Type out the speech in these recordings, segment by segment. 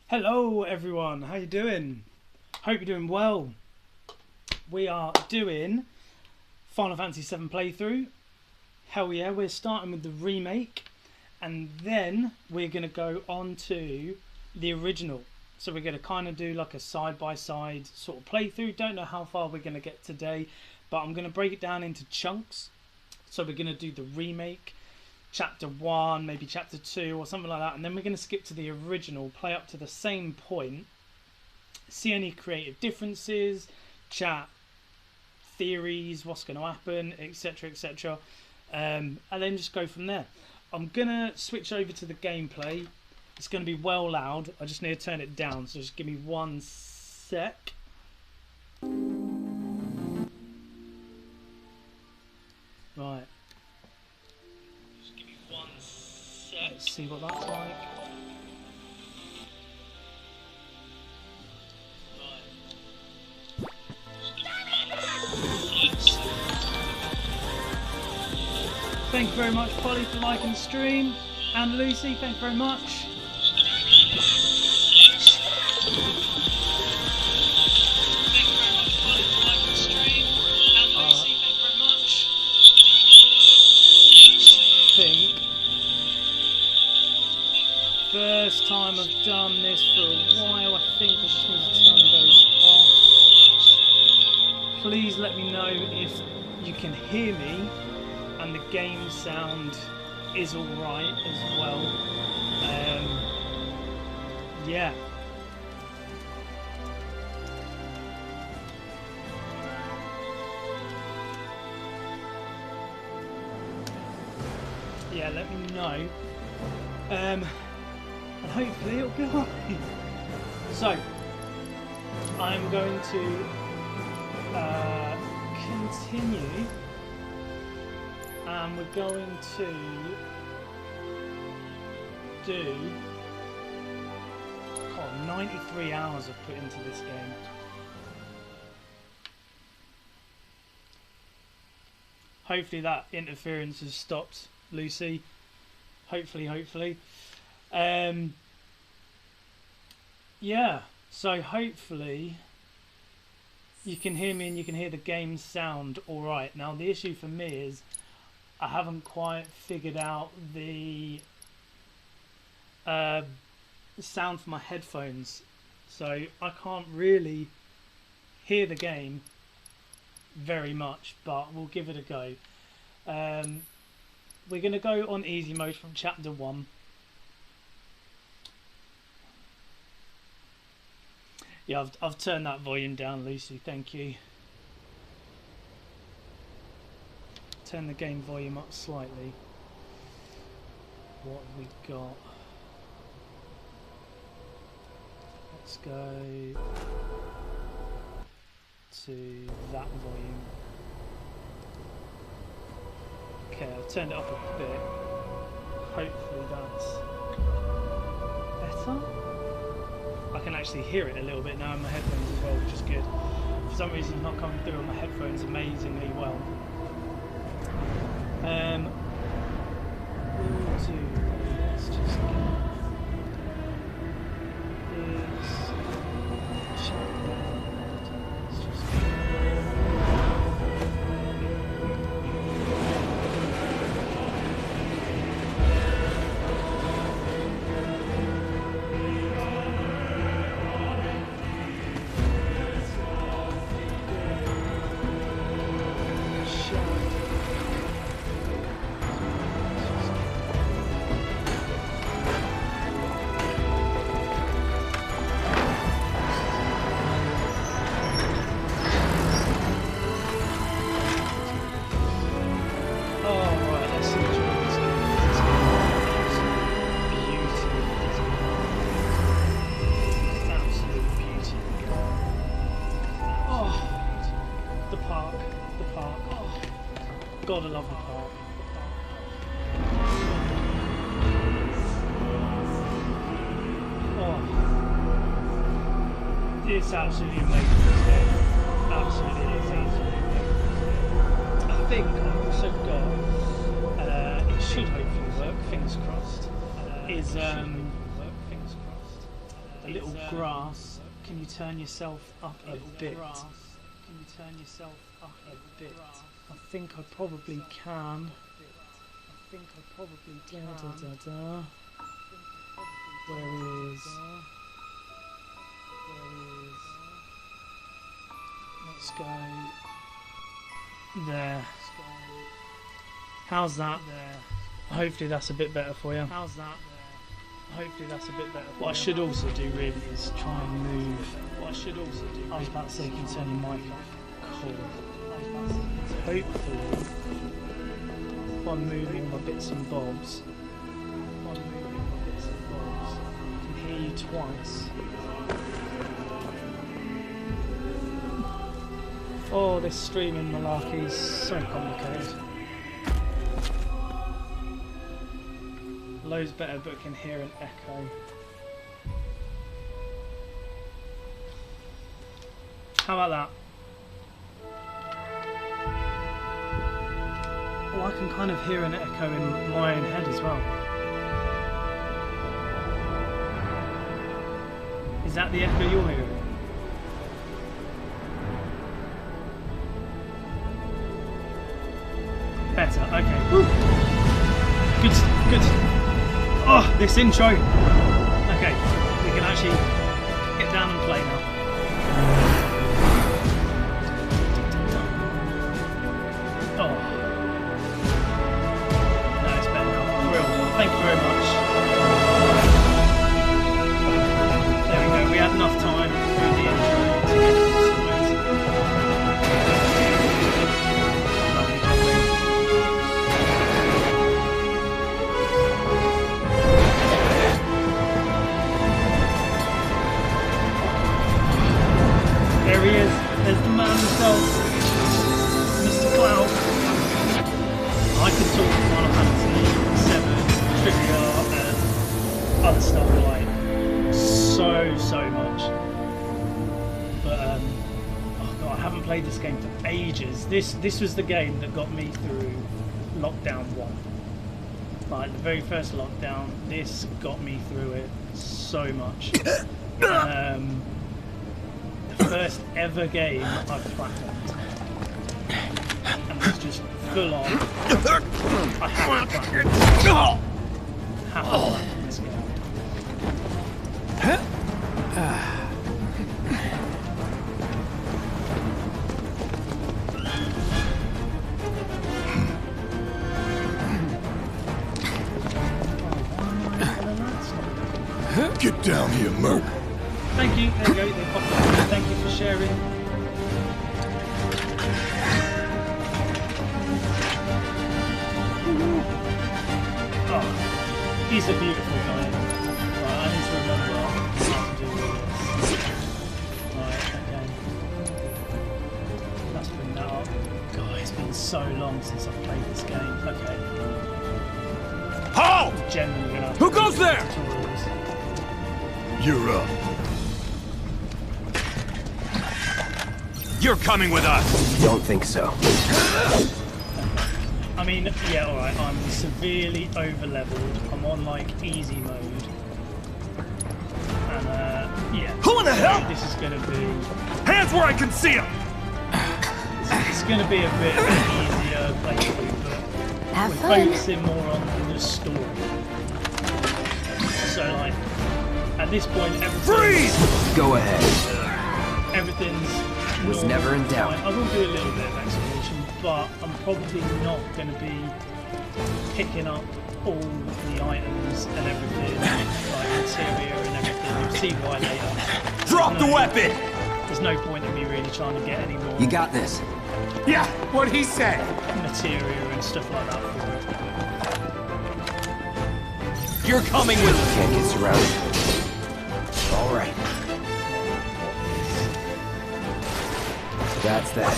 Hello everyone, how you doing? Hope you're doing well. We are doing Final Fantasy 7 playthrough. Hell yeah, we're starting with the remake and then we're going to go on to the original. So we're going to kind of do like a side-by-side sort of playthrough. Don't know how far we're going to get today, but I'm going to break it down into chunks. So we're going to do the remake, chapter 1, maybe chapter 2 or something like that, and then we're going to skip to the original, play up to the same point, see any creative differences, chat theories, what's going to happen, etc, etc, and then just go from there. I'm going to switch over to the gameplay. It's going to be well loud. I just need to turn it down, so just give me 1 sec. Right. Let's see what that's like. Thank you very much, Polly, for liking the stream. And Lucy, thank you very much. First time I've done this for a while. I think I just need to turn those off. Please let me know if you can hear me and the game sound is alright as well. Yeah. Yeah, let me know. And hopefully it'll be alright. So, I'm going to continue, and we're going to do 93 hours I've put into this game. Hopefully that interference has stopped, Lucy. Hopefully. Yeah, so hopefully you can hear me and you can hear the game sound alright. Now the issue for me is I haven't quite figured out the sound for my headphones, so I can't really hear the game very much, but we'll give it a go. We're going to go on easy mode from chapter 1. Yeah, I've turned that volume down, Lucy, thank you. Turn the game volume up slightly. What have we got? Let's go to that volume. Okay, I've turned it up a bit. Hopefully that's better. I can actually hear it a little bit now in my headphones as well, which is good. For some reason it's not coming through on my headphones amazingly well. Let's just get this shut down. Let's just God, I love the park. Oh, it's absolutely amazing, this game. Absolutely amazing. I think I've also got, it should hopefully work, fingers crossed, is A little grass. Can you turn yourself up a bit? I think I probably can. Where is? Let's go there. How's that? Hopefully that's a bit better for you. What I should also do really is try and move. I was about to say, can you turn your mic off? Cool. Hopefully, if I'm moving my bits and bobs, I can hear you twice. Oh, this streaming malarkey is so complicated. Loads better, but can hear an echo. How about that? Oh, I can kind of hear an echo in my own head as well. Is that the echo you're hearing? Better, okay. Woo. Good. Oh, this intro. Okay, we can actually get down and play now. Oh. No, it's better now. Real. Thank you very much. There we go, we had enough time through the intro to get it There he is, there's the man himself, Mr. Cloud. I could talk Final Fantasy 7 trivia and other stuff like so much. But oh god, I haven't played this game for ages. This was the game that got me through Lockdown 1. Like the very first lockdown, this got me through it so much. First ever game I platinumed, and it was just full on. I have to platinum this game. Get down here, Merc. Thank you. There you go. They popped up. Thank you for sharing. Oh, he's a beautiful guy. Right, I need to remember how to do all this. Right, okay. Let's bring that up. God, it's been so long since I've played this game. Okay. Halt! I'm generally gonna have Who to goes there? tutorials. You're up. You're coming with us! Don't think so. I mean, yeah, alright, I'm severely over-leveled. I'm on, like, easy mode. And, yeah. Who in the hell? This is gonna be... Hands where I can see them! It's gonna be a bit of an easier playthrough, but we're focusing more on the story. So, like, at this point, everything... Freeze! Go ahead. Everything's... Was never in doubt. I will do a little bit of exploration, but I'm probably not going to be picking up all the items and everything, like interior and everything. You'll see why later. Drop the weapon! There's no point in me really trying to get any more You got this. Yeah, what he said. material and stuff like that for it. You're coming with us. Can't get surrounded. All right. That's that.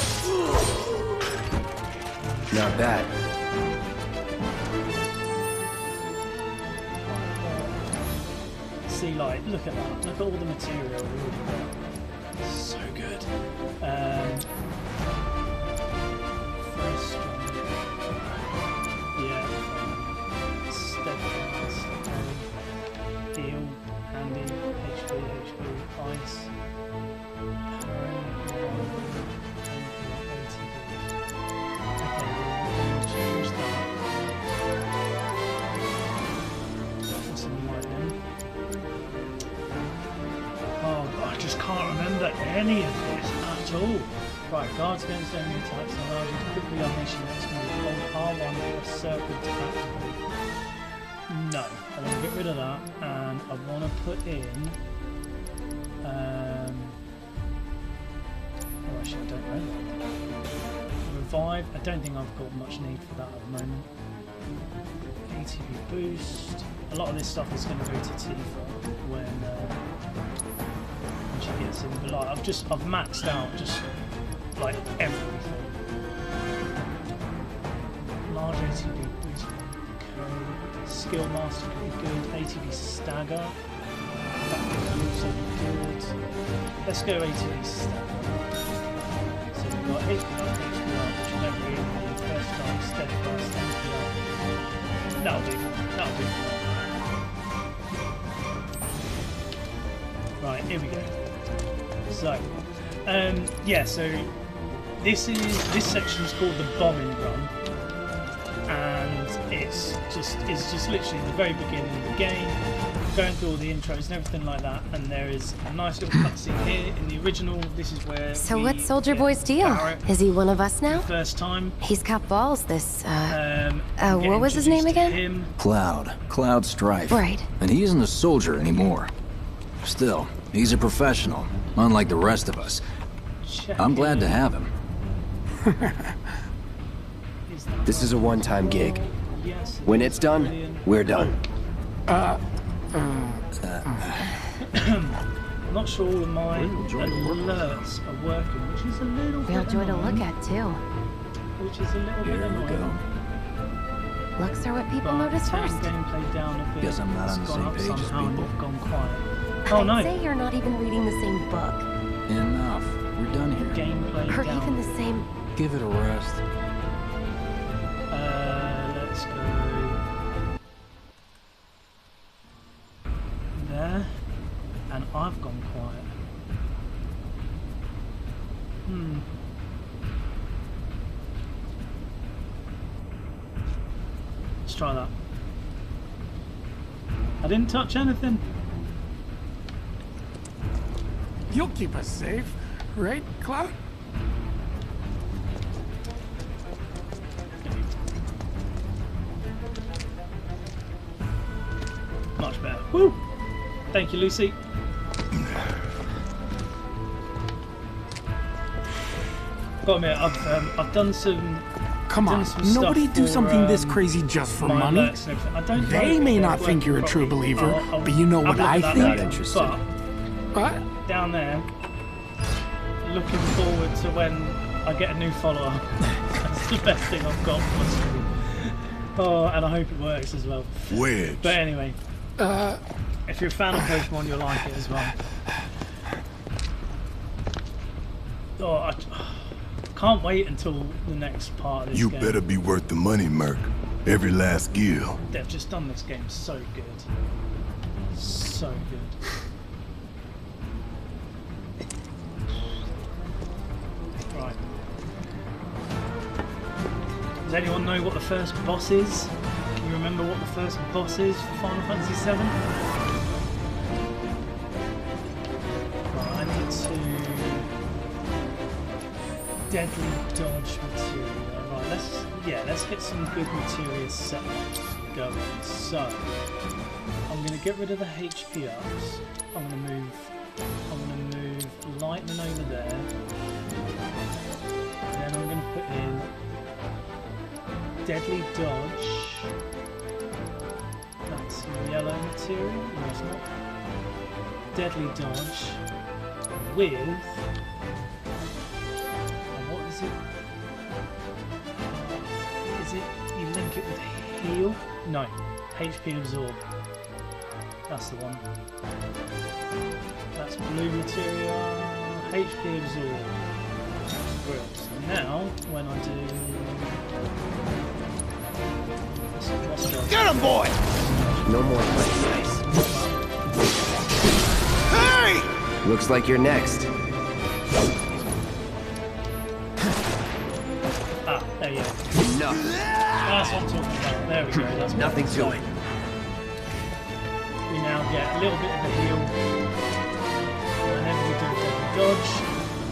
Not bad. See, like, look at that. Look at all the material we already got. So good. First one. Yeah. Steadfast. Heal. Handy. HP. just can't remember any of this at all. Right, guards against enemy attacks and allows you to quickly unleash your next move. Hold R1 for a circle to activate. No, I want to get rid of that, and I want to put in. Oh, actually, I don't know that. Revive. I don't think I've got much need for that at the moment. ATB boost. A lot of this stuff is going to go to Tifa when she gets in. But like, I've maxed out just like everything. Large ATB boost. Okay. Skill master could be good. ATB stagger. That could also be good. Let's go ATB stagger. So we've got HP up, which never really first time steadfast HP up. That'll do. That'll do. Right, here we go. So, yeah, so this section is called the bombing run, and it's just literally the very beginning of the game, going through all the intros and everything like that. And there is a nice little cutscene here in the original. This is where. So what's Soldier Boy's deal? Is he one of us now? First time. He's got balls. This. What was his name again? Cloud Strife. Right. And he isn't a soldier anymore. Still, he's a professional, unlike the rest of us. I'm glad to have him. This is a one-time gig. Yes. When it's done, we're done. I'm not sure all of my alerts are working, which is a little bit Real joy to annoying. look at too. Which is a little bit annoying. Looks are what people But notice turn first. gameplay down a bit. Guess I'm not on It's the gone same up page as somehow and people. you've gone quiet. Oh no! I'd say you're not even reading the same book, Enough. We're done here. Gameplay or down. even the same. Give it a rest. Let's go there, and I've gone quiet. Let's try that. I didn't touch anything. You'll keep us safe, right, Cloud? Much better. Woo! Thank you, Lucy. Got to admit, I've done some. Come on, Done some nobody stuff do for, something this crazy just for my money. alerts and everything. I don't know They if may they're not think working you're a true properly. believer, I'll but you know have what a look I at that think? later. Not interested. But What? down there, looking forward to when I get a new follower. That's the best thing I've got for my stream. Oh, and I hope it works as well. Wedge. But anyway, if you're a fan of Pokemon, you'll like it as well. Oh, I can't wait until the next part of this You game. better be worth the money, Merc. Every last skill. They've just done this game so good. So good. Right. Does anyone know what the first boss is? Can you remember what the first boss is for Final Fantasy VII? Right, I need to... Deadly dodge materia. Right, let's get some good materia set going. So, I'm gonna get rid of the HP ups. I'm gonna move lightning over there. And then I'm gonna put in deadly dodge. That's yellow material. No, it's not. Deadly dodge with. What is it? Is it you link it with heal? No, HP absorb. That's the one. That's blue material. HP absorb. Brilliant. So now, when I do. Get him, boy! No more playing nice. Hey! Looks like you're next. Ah, there you go. Enough. That's what I'm talking about. There we go. That's what Nothing I'm to it. We now get a little bit of a heal. And then we do dodge,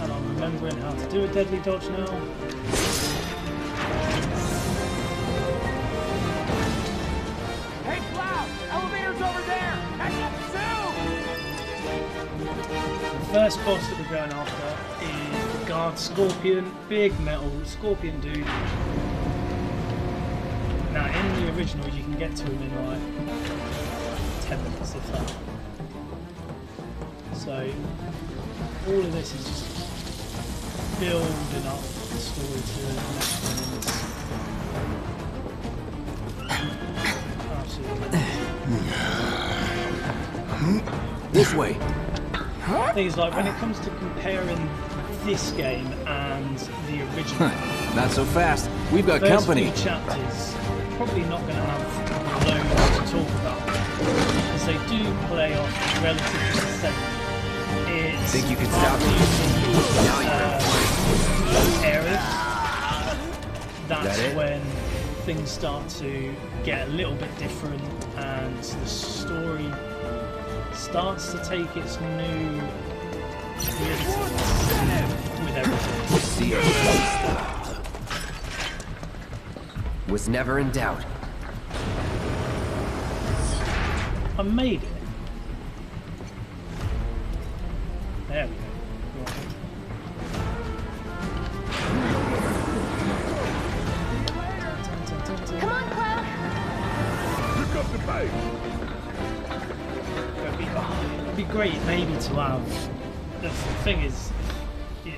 and I'm remembering how to do a deadly dodge now. Hey, Cloud! Elevator's over there! Heck up soon! The first boss that we're going after is the guard scorpion, big metal scorpion dude. Now in the original you can get to him in like 10 minutes if that. So all of this is just building up the story to the next minutes. Absolutely. This way. Things like when it comes to comparing this game and the original, Not so fast. We've got first company. few chapters probably not going to have loads to talk about because they do play off relatively the same. It's Think you can stop me? Now areas. That's That it? when things start to get a little bit different and the story starts to take its new with everything. See you. Was never in doubt. I made it. There we go. Come on, Cloud. Pick up the bike. It'd be great maybe to have. The thing is,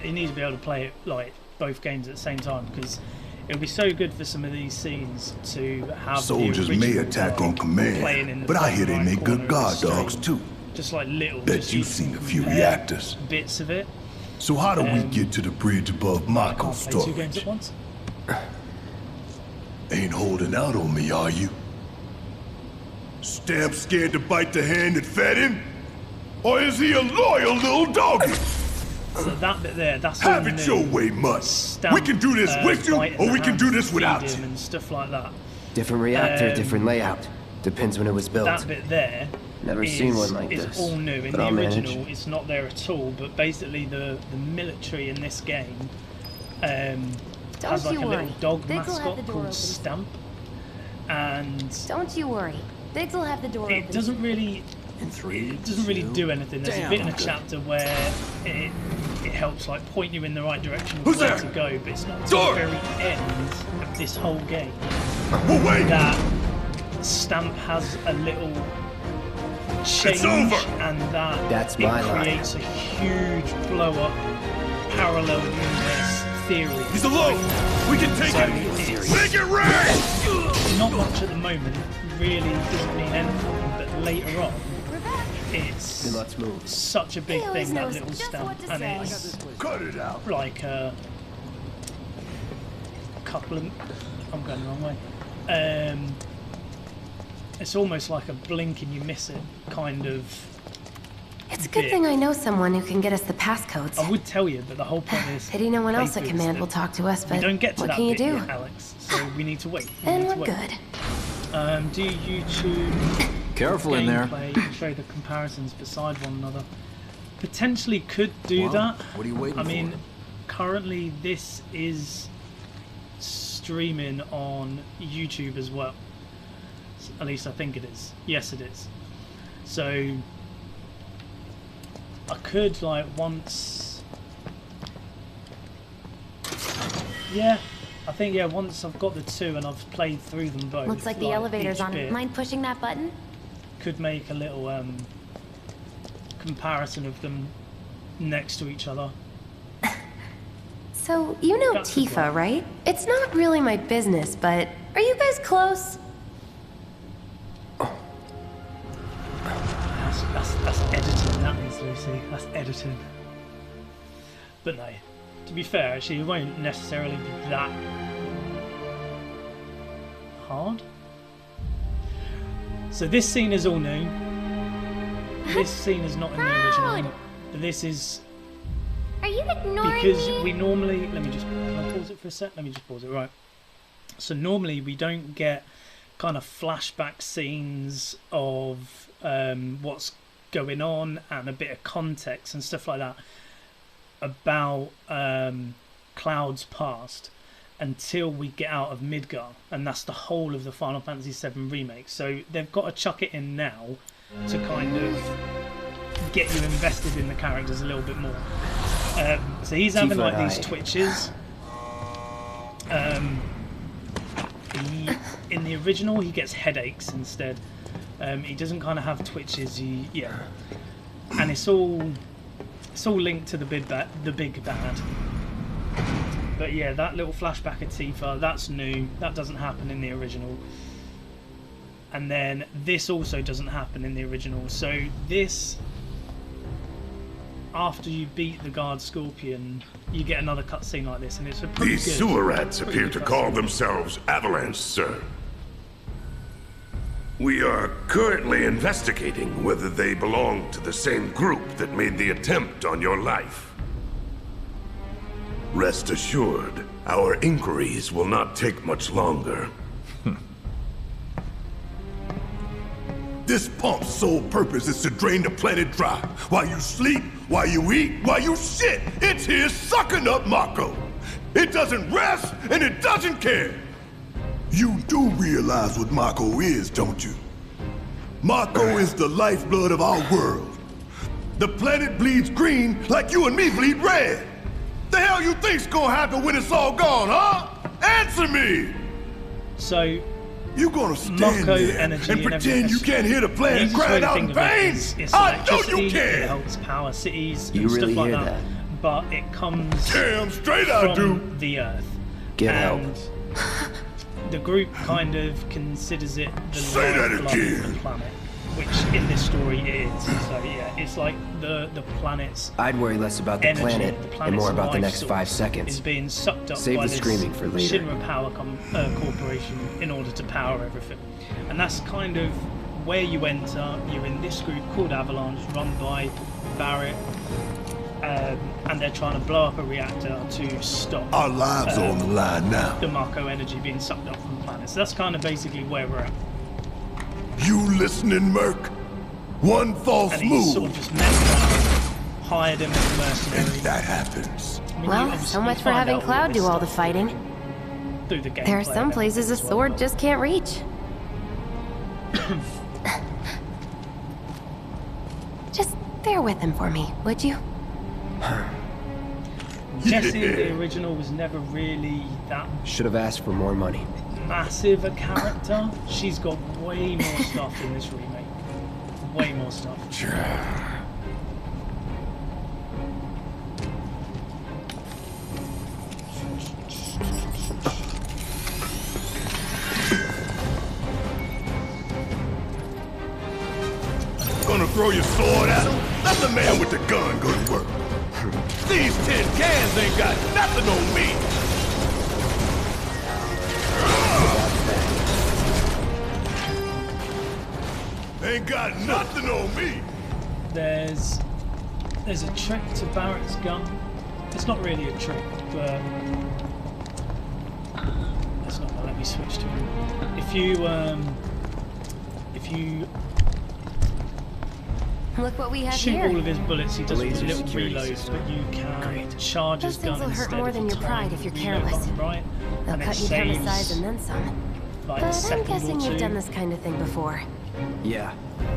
you need to be able to play it like both games at the same time because it would be so good for some of these scenes to have. Soldiers the may original attack guy on playing in command, the but I bottom hear they right make corner good of the guard screen. dogs too. Just like little. Bet just you've so seen you a can few compare reactors. Bits of it. So how do we get to the bridge above Marco's Can't play two games at storage? once. Ain't holding out on me, are you? Stamp scared to bite the hand that fed him? Or is he a loyal little doggy? So that bit there, that's all Have it new. your way, Mutt. Stamp, We can do this with you, bite in or the we can hands do to this feed without him you. and stuff like that. Different reactor, different layout. Depends when it was built. That bit there Never is, seen one like is this, all new. In but the I'll original, manage. it's not there at all. But basically, the military in this game has like you a worry. little dog Biggs will have mascot the door called open. Stamp, and Don't you worry. Biggs will have the door it open. doesn't really do anything. There's a bit in a chapter where it helps like point you in the right direction of Who's where there? to go, but it's not until Door! the very end of this whole game Well, wait! that Stamp has a little change over! and that That's it my line. creates a huge blow up parallel universe theory. He's alone! We can take So it! it's Make it rain! not much at the moment, really doesn't mean anything, but later on it's Then let's move. such a big He always thing, that knows little just Stamp, what to and say. it's Cut it out! like a couple of I'm going the wrong way. It's almost like a blink and you miss it kind of. It's a good bit. thing I know someone who can get us the passcodes. I would tell you, but the whole point is Pity no one else at playthroughs command that will talk to us, we but don't get to what that can you bit do? yet, Alex. So we need to wait. We And need we're to wait. good. Do YouTube Careful in there. gameplay and show the comparisons beside one another? Potentially could do Well, that. what are you waiting I mean, for? currently this is streaming on YouTube as well. At least I think it is. Yes, it is. So I could like once. Yeah, I think once I've got the two and I've played through them both. Looks like the elevator's each on. bit, Mind pushing that button? could make a little comparison of them next to each other. So, you know Got to Tifa, go. right? It's not really my business, but are you guys close? That's editing, that is, Lucy. That's editing. But no, to be fair, actually, it won't necessarily be that hard. So this scene is all new. This scene is not in the original, but this is Are you ignoring because me? we normally. Let me just. Can I pause it for a sec? Let me just pause it. Right. So normally we don't get kind of flashback scenes of what's going on and a bit of context and stuff like that about Cloud's past until we get out of Midgar, and that's the whole of the Final Fantasy VII remake. So they've got to chuck it in now to kind of get you invested in the characters a little bit more. So he's having like these twitches. In the original, he gets headaches instead. He doesn't kind of have twitches. And it's all linked to the big bad. But yeah, that little flashback of Tifa, that's new. That doesn't happen in the original. And then this also doesn't happen in the original. So this, after you beat the guard Scorpion, you get another cutscene like this, and it's a pretty These good, sewer rats pretty appear good to call cutscene. themselves Avalanche, sir. We are currently investigating whether they belong to the same group that made the attempt on your life. Rest assured, our inquiries will not take much longer. This pump's sole purpose is to drain the planet dry. While you sleep, while you eat, while you shit, it's here sucking up Mako. It doesn't rest, and it doesn't care. You do realize what Mako is, don't you? Mako is the lifeblood of our world. The planet bleeds green like you and me bleed red. The hell you think's gonna happen when it's all gone, huh? Answer me! So You gonna stand Mako there energy and and pretend everything. you can't hear the The planet easiest way crying to out think in of it pain? is it's I know electricity, you it can! helps power cities You and really stuff like hear that. that? But it comes Damn straight I do! from the Earth. Get help. And the group kind of considers it the Say that lifeblood again. of the planet, which in this story it is. So yeah, it's like the planet's I'd worry less about the energy, planet the and planet's more about the life next source 5 seconds. is being sucked up Save by the this screaming for later. Shinra Power Corporation in order to power everything. And that's kind of where you enter. You're in this group called Avalanche, run by Barrett, and they're trying to blow up a reactor to stop Our lives are on the line now. the Mako energy being sucked up from the planet. So that's kind of basically where we're at. You listening, Merc? One false And he's move, sort of just met him, hired him as a and mercenary. that happens. I mean, you Well, obviously so much for find having out all Cloud this do all the stuff fighting. through the gameplay There are some and places a everything as well, sword but- just can't reach. Just bear with him for me, would you? Jessie in the original was never really that Should have asked for more money. massive a character. She's got way more stuff in this remake. Way more stuff. Gonna throw your sword at him? Let the man with the gun go to work. These tin cans ain't got nothing on me. Ain't got nothing on me. There's a trick to Barrett's gun. It's not really a trick, but it's not gonna let me switch to him. If you Look what we have shoot here. all of his bullets, he does Laser little security reloads, system. but you can charge his Those things gun will hurt instead more of than your time pride if you're the reload careless. button, right? They'll And it cut you down to saves size and then some. like a But I'm second guessing or you've two. done this kind of thing before. Yeah,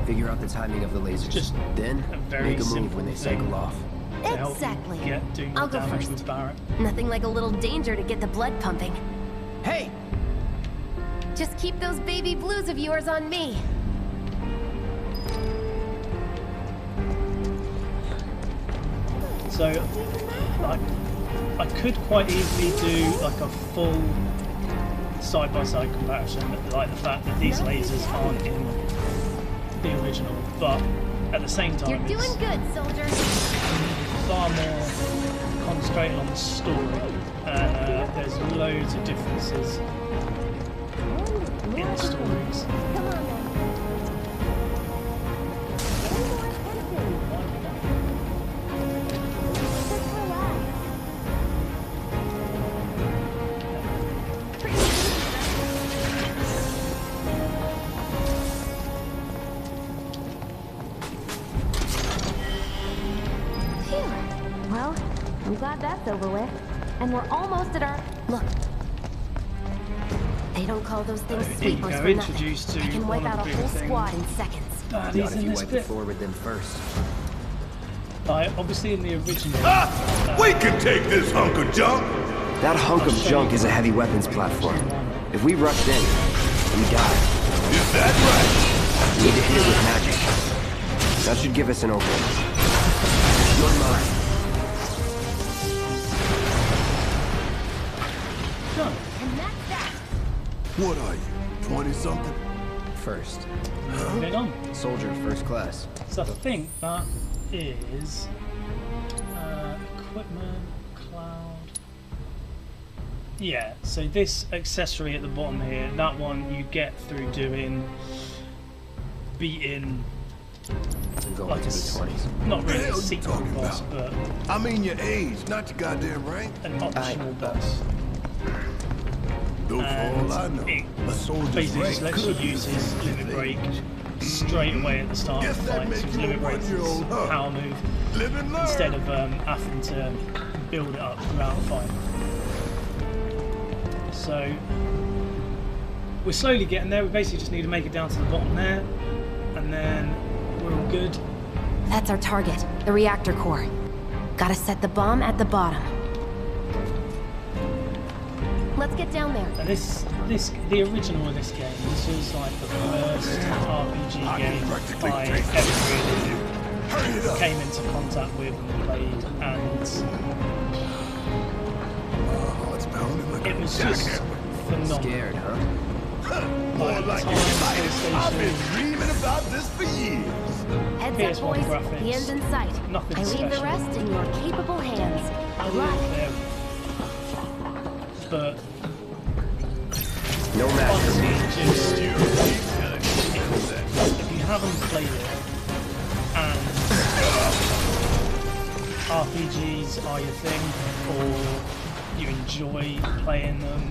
figure out the timing of the lasers. Just then a very make a move simple when they thing. cycle off. To help you Exactly. do more I'll go damage first. with Barrett. Nothing like a little danger to get the blood pumping. Hey! Just keep those baby blues of yours on me. So, like, I could quite easily do like a full side-by-side comparison, like the fact that these lasers aren't in the original, but at the same time, You're doing it's good, soldier. far more concentrated on the story. There's loads of differences in the stories. Come on, then. Well, I'm glad that's over with. And we're almost at our... Look. They don't call those things sweepers for nothing. I can wipe out a whole squad in seconds. Not if you wipe the floor with them first. Obviously in the original... We can take this hunk of junk! That hunk of junk is a heavy weapons platform. If we rushed in, we die. Is that right? We need to hit it with magic. That should give us an opening. You're mine. Done. And that's that. What are you, 20-something? First. Moving on. Soldier first class. So I think that is equipment, cloud. Yeah, so this accessory at the bottom here, that one you get through beating And go like into the 20s. not really a hell you secret talking boss, about? but I mean your age, not your goddamn rank. an optional boss. Though for all I know, It a soldier's basically rank just lets you could use be his limit break straight away at the start Guess of the that fight. So makes his you a limit break is his 1-year-old, huh? power move Live and learn. instead of having to build it up throughout the fight. So we're slowly getting there. We basically just need to make it down to the bottom there, and then we're all good. That's our target, the reactor core. Gotta set the bomb at the bottom. Let's get down there. And the original of this game, this was like the first RPG game I ever really came into contact with and played, and It's pounding like it a was just jackhammer. phenomenal. Scared, huh? More At the like time, excited. I've been PlayStation, dreaming about this for years. Heads PS1 up, boys. graphics, The end's in sight. nothing I leave the special. rest in your capable hands. Good luck. there. But No match for honestly, me. just if you haven't played it and RPGs are your thing, or you enjoy playing them,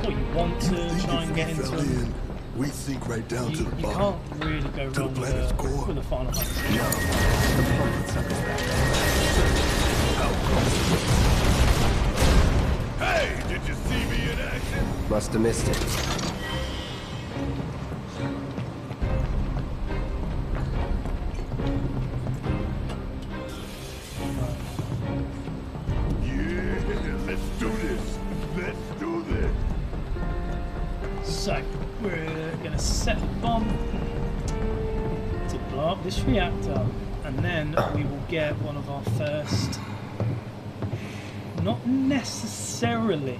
or you want to try and get into Fell them, in, we sink right down to you the can't bottom. really go To the wrong with planet's core. a Final Fantasy. Hey, did you see me in action? Must have missed it. Yeah, let's do this. Let's do this. So we're gonna set the bomb to blow up this reactor, and then we will get one of our first, not necessarily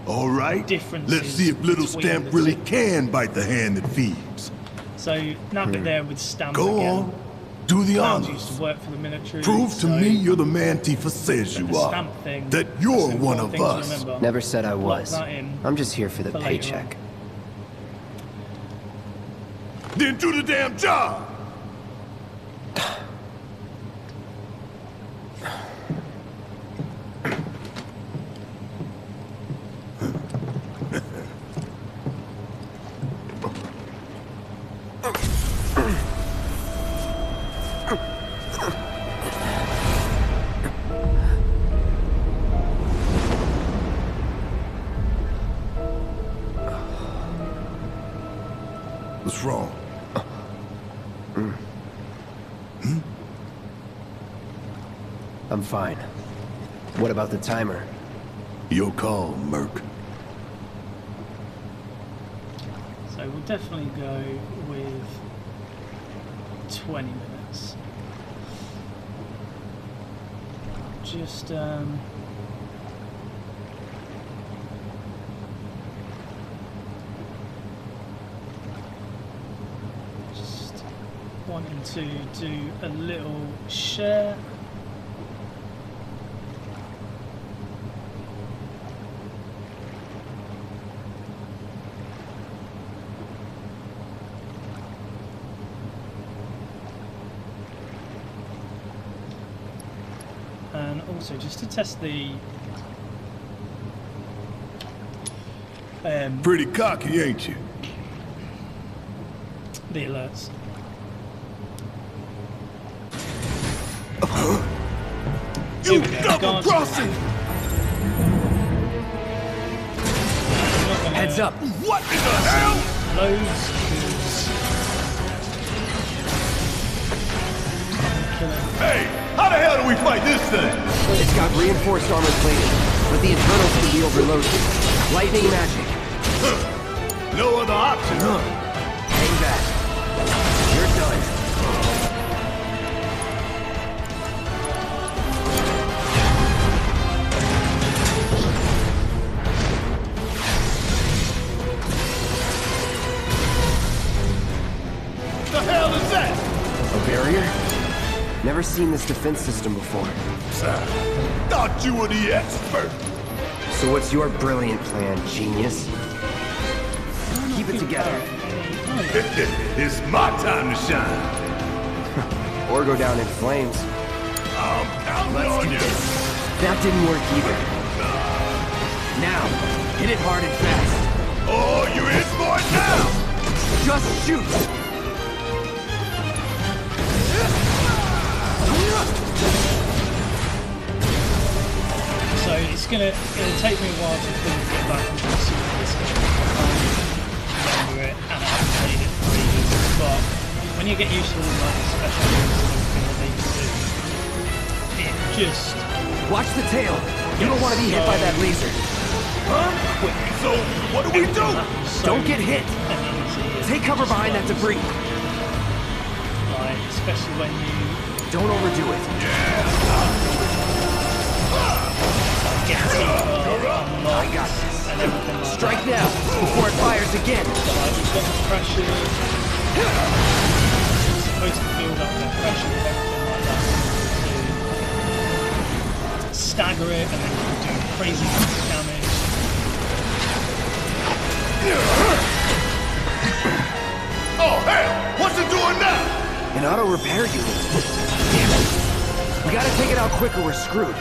All right, differences let's see if little between Stamp the really two. can bite the hand that feeds. So now that there with Stamp Go again. on, do the Stamp used honors. to work for the military. Prove to so me you're the man Tifa says the you are. Stamp thing, That that's you're an one important of thing to us. remember. Never said I Lock was. that in I'm just here for the for later paycheck. Then do the damn job. What's wrong? I'm fine. What about the timer? Your call, Merc. So we'll definitely go with 20 minutes. Just wanting to do a little share. And also just to test the Pretty cocky, ain't you? the alerts. Here You we go, double guards. crossing! Heads up. What in the hell? Loads, because... Hey, how the hell do we fight this thing? It's got reinforced armor plating, but the internals can be overloaded. Lightning magic. No other option, huh? Hang back. You're done. The hell is that? A barrier? Never seen this defense system before. Thought you were the expert. So what's your brilliant plan, genius? Keep it together. It's my time to shine. Or go down in flames. I'm counting Let's on do you. this. That didn't work either. Now, hit it hard and fast. Oh, you in for it now? Just shoot! So it's it'll take me a while to think back and see this game. Remember it, and I haven't played it for years. But when you get used to all like the special moves and everything that they do, it just Watch the tail. You don't want to be hit by that laser. quick. So, what do we do? So Don't get hit. easy. Take cover behind that debris. Like, especially when you Don't overdo it. get unlocked I got this. and everything like Strike that. now, before it fires again. So, like, you've got the pressure. It's supposed to build up their pressure and everything like that. To stagger it and then you do crazy damage. Oh, hell! What's it doing now? An auto repair unit. Damn it. We gotta take it out quick or we're screwed.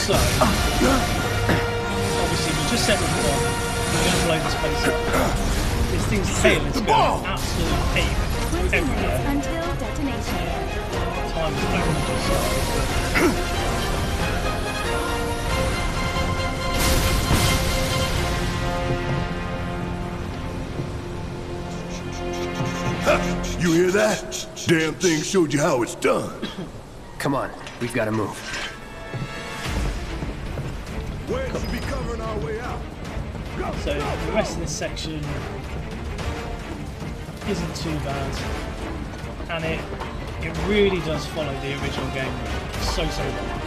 So, obviously we just set the bomb. We're going to blow this place up. This thing's tail is going absolute ape 20 minutes everywhere. until detonation. Time is only just started. You hear that? Damn thing showed you how it's done. Come on, we've gotta move. Where should be covering our way out? So the rest of this section isn't too bad, and it really does follow the original game so well.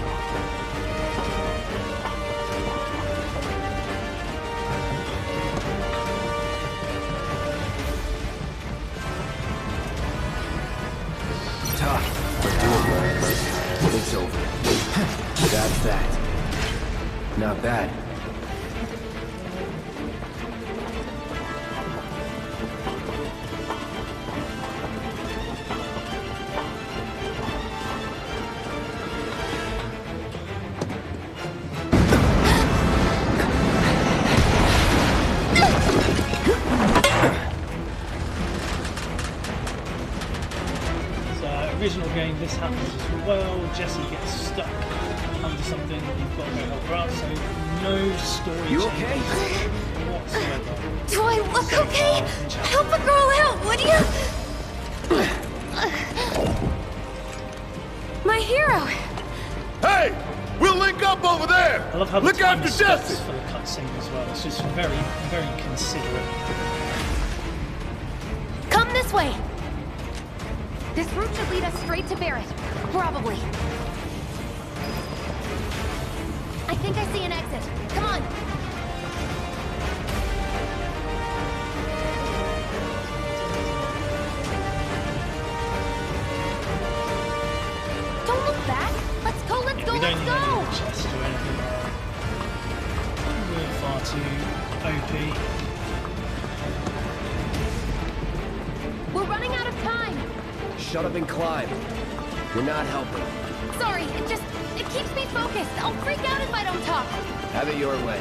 Tough, but doable. It's over. That's that. Not bad. Original game, this happens as well. Jesse gets stuck under something, you've got to go help her out, so no story You changes okay? whatsoever. Do I look okay? Help a girl out, would you? My hero! Hey! We'll link up over there! I love how the Look time after stops Jesse! for the cutscene as well. It's just very, very considerate. Come this way! This route should lead us straight to Barrett. Probably. I think I see an exit. Come on! Don't look back! Let's go, let's go, We don't let's need any go! of the chest or anything like that. We're far too OP. We're running out of time! Shut up and climb. We're not helping. Sorry, it keeps me focused. I'll freak out if I don't talk. Have it your way.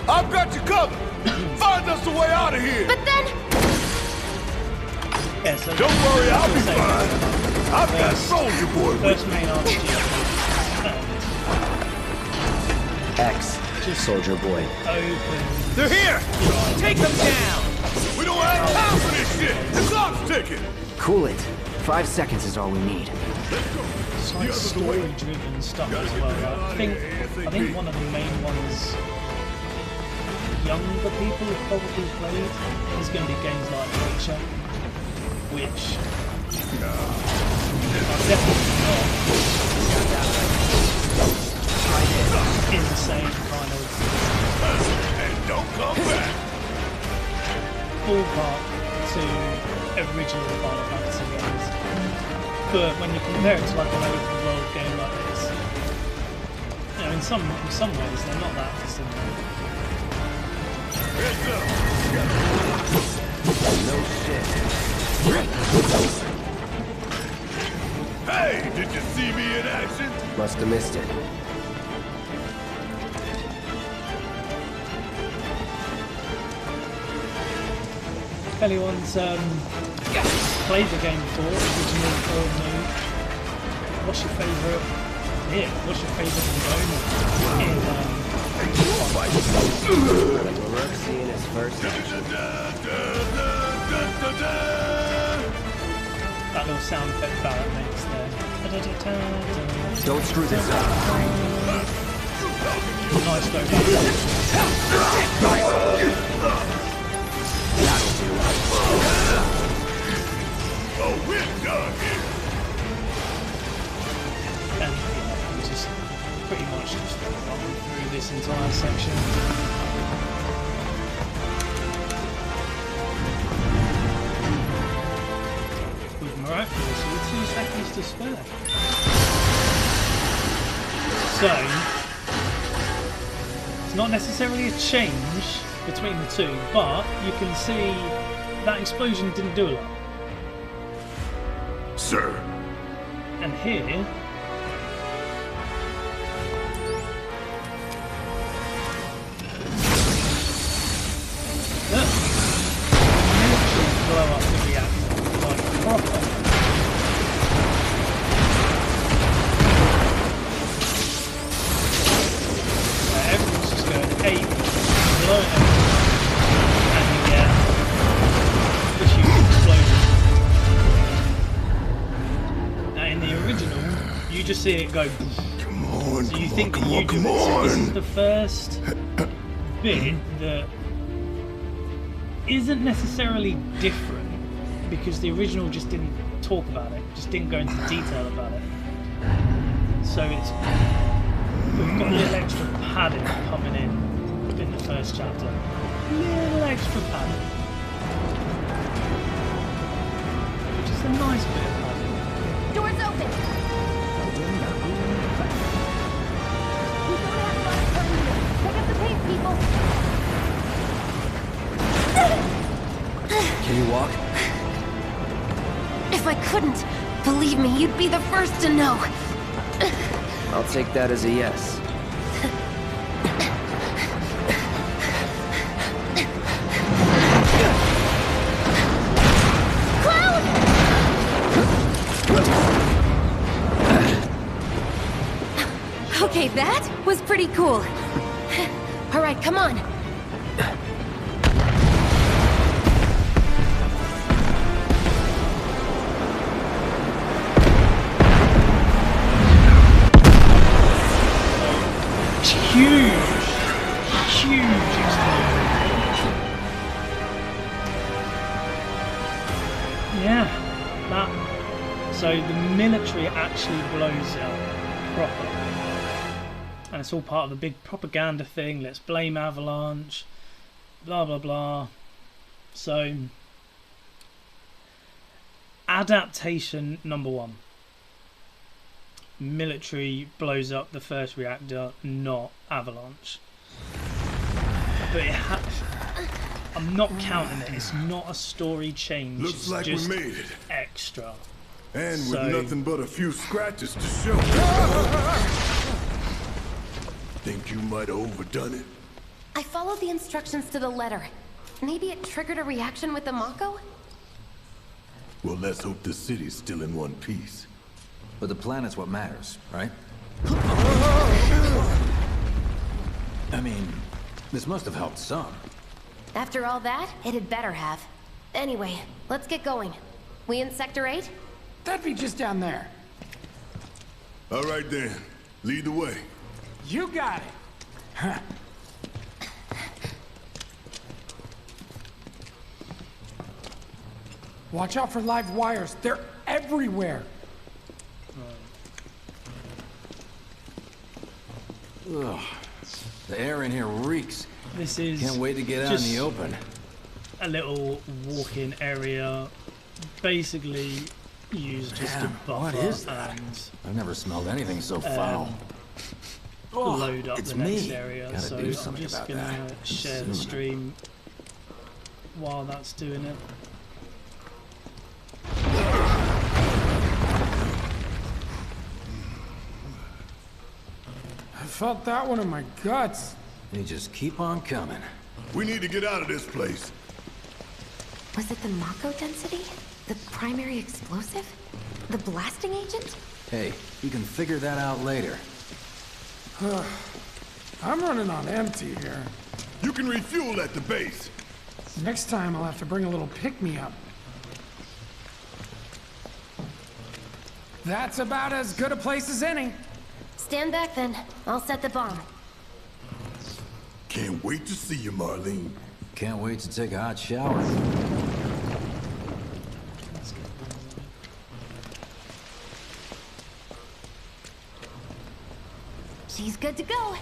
I've got you covered. Find us a way out of here. But then... Yeah, so don't worry, I'll be fine. I've got Soldier Boy. First main RPG. X. Soldier Boy. Open. They're here! Take them down! We don't have time for this shit. The clock's ticking. Cool it. 5 seconds is all we need. It's like story-driven stuff as well. Right? I think one of the main ones younger people have probably played is going to be games like Witcher, which are definitely not insane kind of And don't come back. ballpark to original Final Fantasy games. But when you compare it to like an open world game like this, you know, in some ways they're not that dissimilar. No shit. Hey, did you see me in action? Must have missed it. If anyone's played the game before, original or new, what's your favourite moment in Rook seeing his first action. that little sound effect Barrett makes there? Don't screw this up. Nice go back. Oh, we're done here. And you just pretty much just run through this entire section. With miraculously 2 seconds to spare. So it's not necessarily a change between the two, but you can see that explosion didn't do a lot. Sir. And here, look, military blow up the reactor like proper. Everyone's just going ape, blowing everything, and you get this huge explosion. Now in the original, you just see it go. Come on, So you think that you do it. So this is the first bit that isn't necessarily different because the original just didn't talk about it, just didn't go into detail about it. So it's we've got a little extra padding coming in the first chapter. Little extra padding, which is a nice bit of padding. Doors open. We don't have much time here. Pick up the pace, people. Can you walk? If I couldn't, believe me, you'd be the first to know. I'll take that as a yes. Cloud! Okay, that was pretty cool. All right, come on. Huge explosion. Yeah, that. So the military actually blows it up proper, and it's all part of the big propaganda thing. Let's blame Avalanche, blah blah blah. So adaptation number 1. military blows up the first reactor, not Avalanche. But I'm not counting it. It's not a story change. Looks it's like we just made it. extra. And So- with nothing but a few scratches to show. Think you might have overdone it? I followed the instructions to the letter. Maybe it triggered a reaction with the Mako? Well, let's hope the city's still in one piece. But the planet's what matters, right? I mean, this must have helped some. After all that, it had better have. Anyway, let's get going. We in Sector 8? That'd be just down there. All right then, lead the way. You got it. Huh. Watch out for live wires. They're everywhere. Ugh. The air in here reeks. This is Can't wait to get out in just the open. a little walk-in area, basically used just to Damn, buffer what is that? and I've never smelled anything so foul. load up it's the next me. area. Gotta So do I'm something just about gonna that. share the Soon. stream while that's doing it. I felt that one in my guts. They just keep on coming. We need to get out of this place. Was it the Mako density? The primary explosive? The blasting agent? Hey, you can figure that out later. I'm running on empty here. You can refuel at the base. Next time I'll have to bring a little pick-me-up. That's about as good a place as any. Stand back then. I'll set the bomb. Can't wait to see you, Marlene. Can't wait to take a hot shower. She's good to go.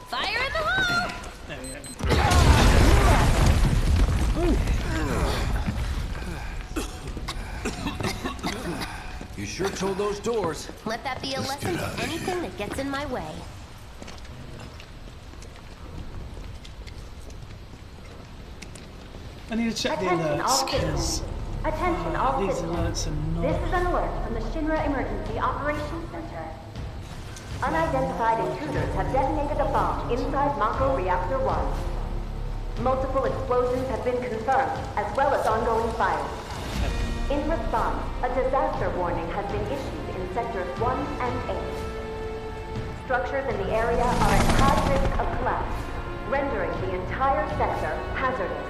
Fire in the hole! There we go. You sure told those doors. Let that be a lesson get out to of anything that gets in my way. I need to check the Attention all alerts because citizens. Attention all these citizens. alerts are This not. is an alert from the Shinra Emergency Operations Center. Unidentified intruders have detonated a bomb inside Mako Reactor 1. Multiple explosions have been confirmed, as well as ongoing fires. In response, a disaster warning has been issued in Sectors 1 and 8. Structures in the area are at high risk of collapse, rendering the entire sector hazardous.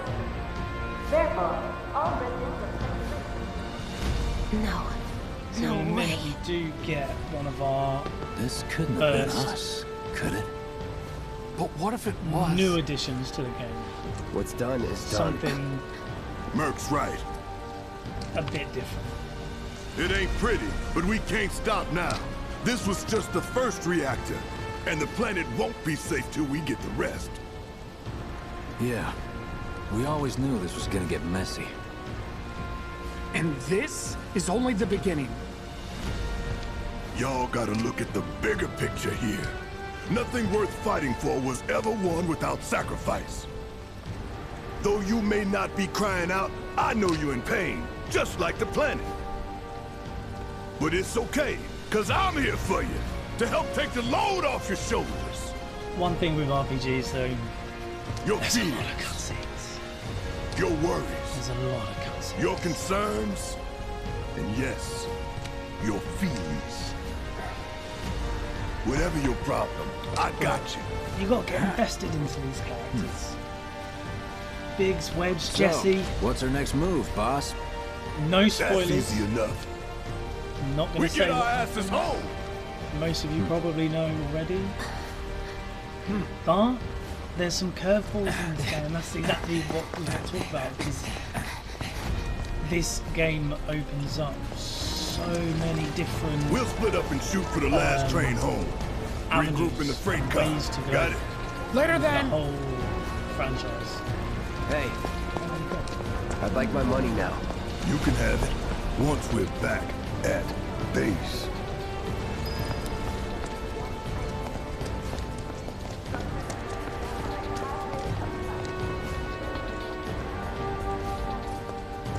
Therefore, all residents of Sector No. So in a No way. minute we do get one of our This couldn't have been First. us, could it? But what if it was? new additions to the game. What's done is done. Something Merc's right. a bit different. It ain't pretty, but we can't stop now. This was just the first reactor, and the planet won't be safe till we get the rest. Yeah. We always knew this was gonna get messy. And this is only the beginning. Y'all gotta look at the bigger picture here. Nothing worth fighting for was ever won without sacrifice. Though you may not be crying out, I know you're in pain, just like the planet. But it's okay, cause I'm here for you, to help take the load off your shoulders. One thing with RPGs though, Your there's a lot of fears, cutscenes. your worries, There's a lot of cutscenes. your concerns, and yes, your feelings. Whatever your problem, I got you. You got to get invested into these characters. Biggs, Wedge, Jesse. What's our next move, boss? No That's spoilers. easy enough. I'm not going We to get say our what asses home. most of you probably know already. But there's some curveballs in this game, and that's exactly what we want to talk about, because this game opens up so many different We'll split up and shoot for the last train home. avenues, Regroup in the freight car. ways to go. Got it? Later The then. whole franchise. Hey, I'd like my money now. You can have it. once we're back at base.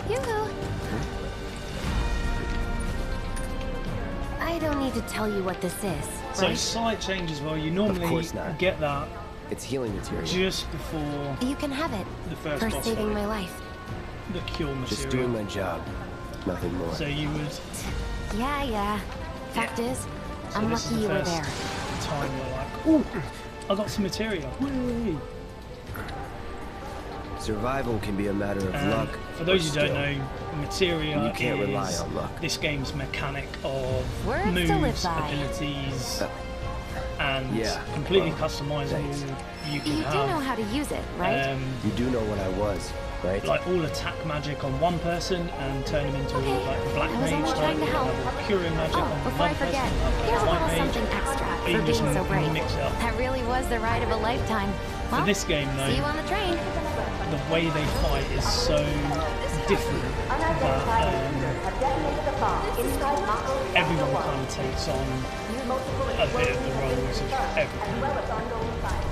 Yoo-hoo. I don't need to tell you what this is, So right? slight change as well. You Of normally course not. get that It's healing material. just before You can have it the first for boss saving fight, my life. the cure Just material. doing my job. Nothing more. So you would. Yeah. Fact is, So I'm this is lucky the you were first there. time you're like, oh, I got some material. Whee! Survival can be a matter of And luck. for those who but don't still, know, materia you can't rely is on luck. this game's mechanic of Words to live moves, by. abilities, and yeah, completely well, customizable. thanks. You can You do know have how to use it, right? You do know what I was, right? like all attack magic on one person and turn them into Okay, like a black I was mage only type, trying to or help. have curing magic Oh, on before I another person, forget, like here's a white little mage. something extra But for you just being so brave. mix it up. That really was the ride of a lifetime. Well, For this game see you though, on the train. the way they fight is so different Unidentified that intruders have detonated a bomb inside Mako Reactor everyone 1. kind of takes on Multiple a bit of the explosions have been roles of confirmed, everything. as well as ongoing fire.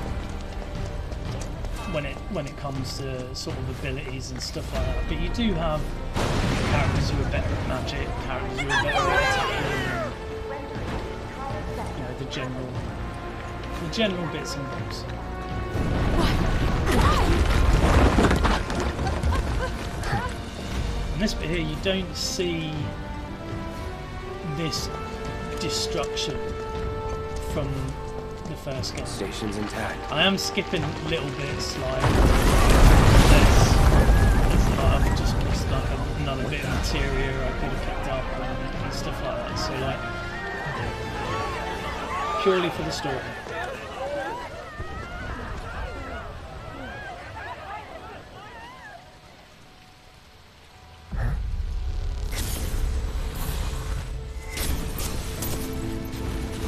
when it comes to sort of abilities and stuff like that. But you do have characters who are better at magic, characters who are better at attacking, you know, the general bits and bobs. In this bit here, you don't see this destruction from the first game. Station's intact. I am skipping little bits like I've just missed like another bit of material I could have picked up and stuff like that. So like purely for the story.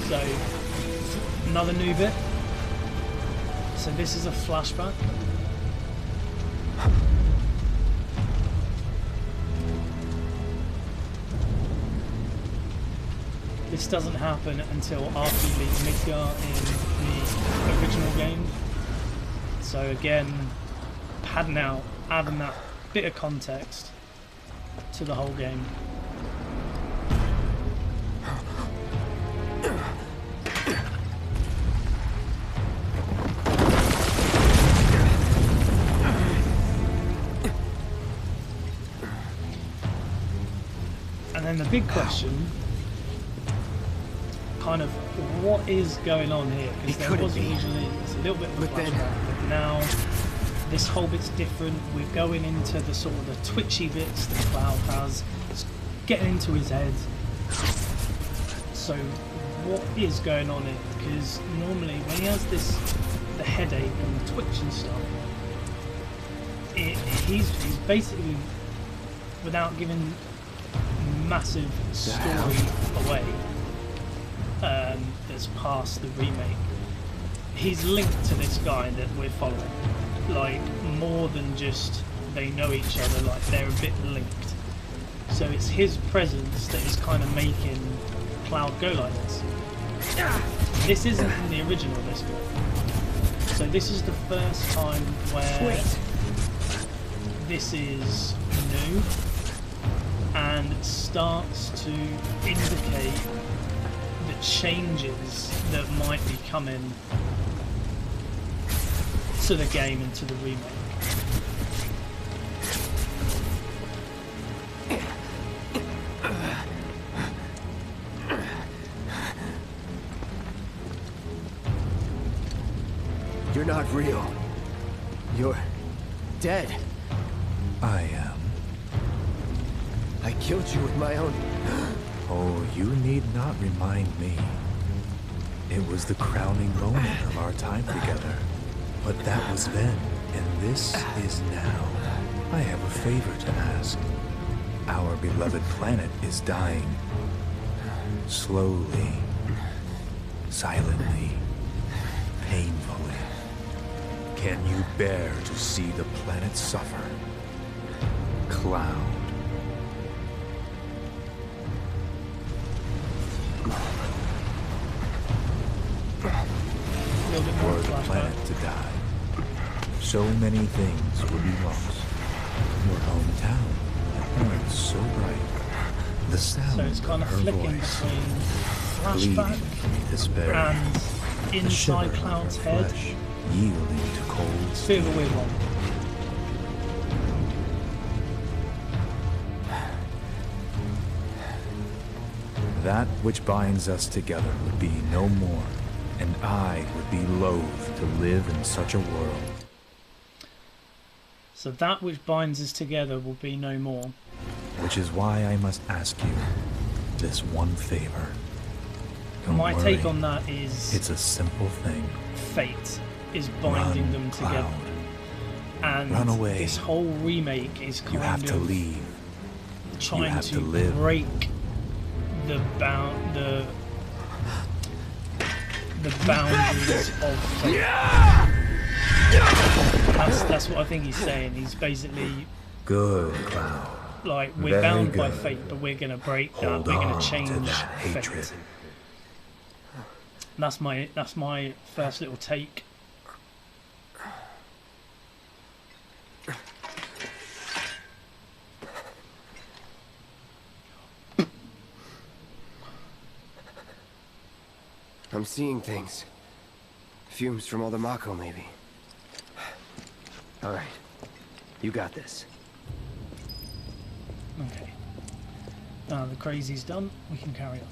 So another new bit. So this is a flashback. This doesn't happen until after you meet Midgar in the original game. So again, adding that bit of context to the whole game. And then the big question, kind of, what is going on here? Because there was originally it's a little bit of a flashback, but now this whole bit's different. We're going into the sort of the twitchy bits that Cloud has. It's getting into his head. So what is going on here? Because normally when he has the headache and the twitch and stuff, he's basically, without giving massive story away, that's past the remake, he's linked to this guy that we're following, like more than just they know each other, like they're a bit linked. So it's his presence that is kind of making Cloud go like this. This isn't in the original, this bit. So this is the first time where this is new and starts to indicate the changes that might be coming to the game and to the remake. You're not real. You're dead. I am. I killed you with my own... Oh, you need not remind me. It was the crowning moment of our time together. But that was then, and this is now. I have a favor to ask. Our beloved planet is dying. Slowly. Silently. Painfully. Can you bear to see the planet suffer? Cloud. to die. So many things would be lost. Your hometown, once so bright. The sound So it's kind of her flicking voice, between bleeding flashback despair, and the shiver inside of Cloud's her head. flesh, yielding to cold It's a bit of a steel. weird one. That which binds us together would be no more, and I would be loath to live in such a world. So that which binds us together will be no more. Which is why I must ask you this one favor. Don't My worry. take on that is It's a simple thing. fate is binding Run, them together. Cloud. And Run away. this whole remake is You have kind to of leave. trying have to to live. break the boundaries of fate. That's what I think he's saying. He's basically Good, Cloud. like, we're Very bound by good. fate, but we're gonna break that. Hold We're gonna on change to that fate. hatred. And that's my first little take. I'm seeing things. Fumes from all the Mako, maybe. All right. You got this. Okay. Now the crazy's done. We can carry on.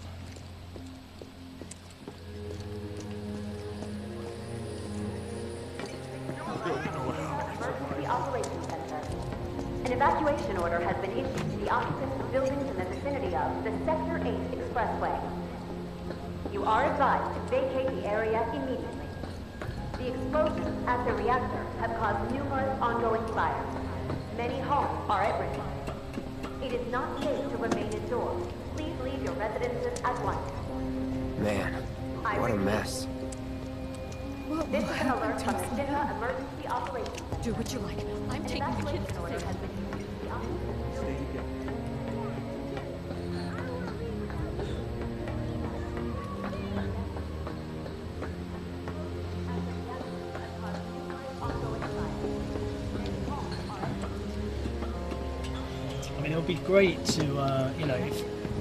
Emergency Operations Center. An evacuation order has been issued to the occupants of buildings in the vicinity of the Sector 8 Expressway. You are advised to vacate the area immediately. The explosions at the reactor have caused numerous ongoing fires. Many homes are at risk. It is not safe to remain indoors. Please leave your residences at once. Man, what a mess. This is an alert from the Shinra Emergency Operations Center. Do what you like. I'm taking the kids Evacuation to order the has been issued to the occupants of buildings. I mean, it would be great to, you know,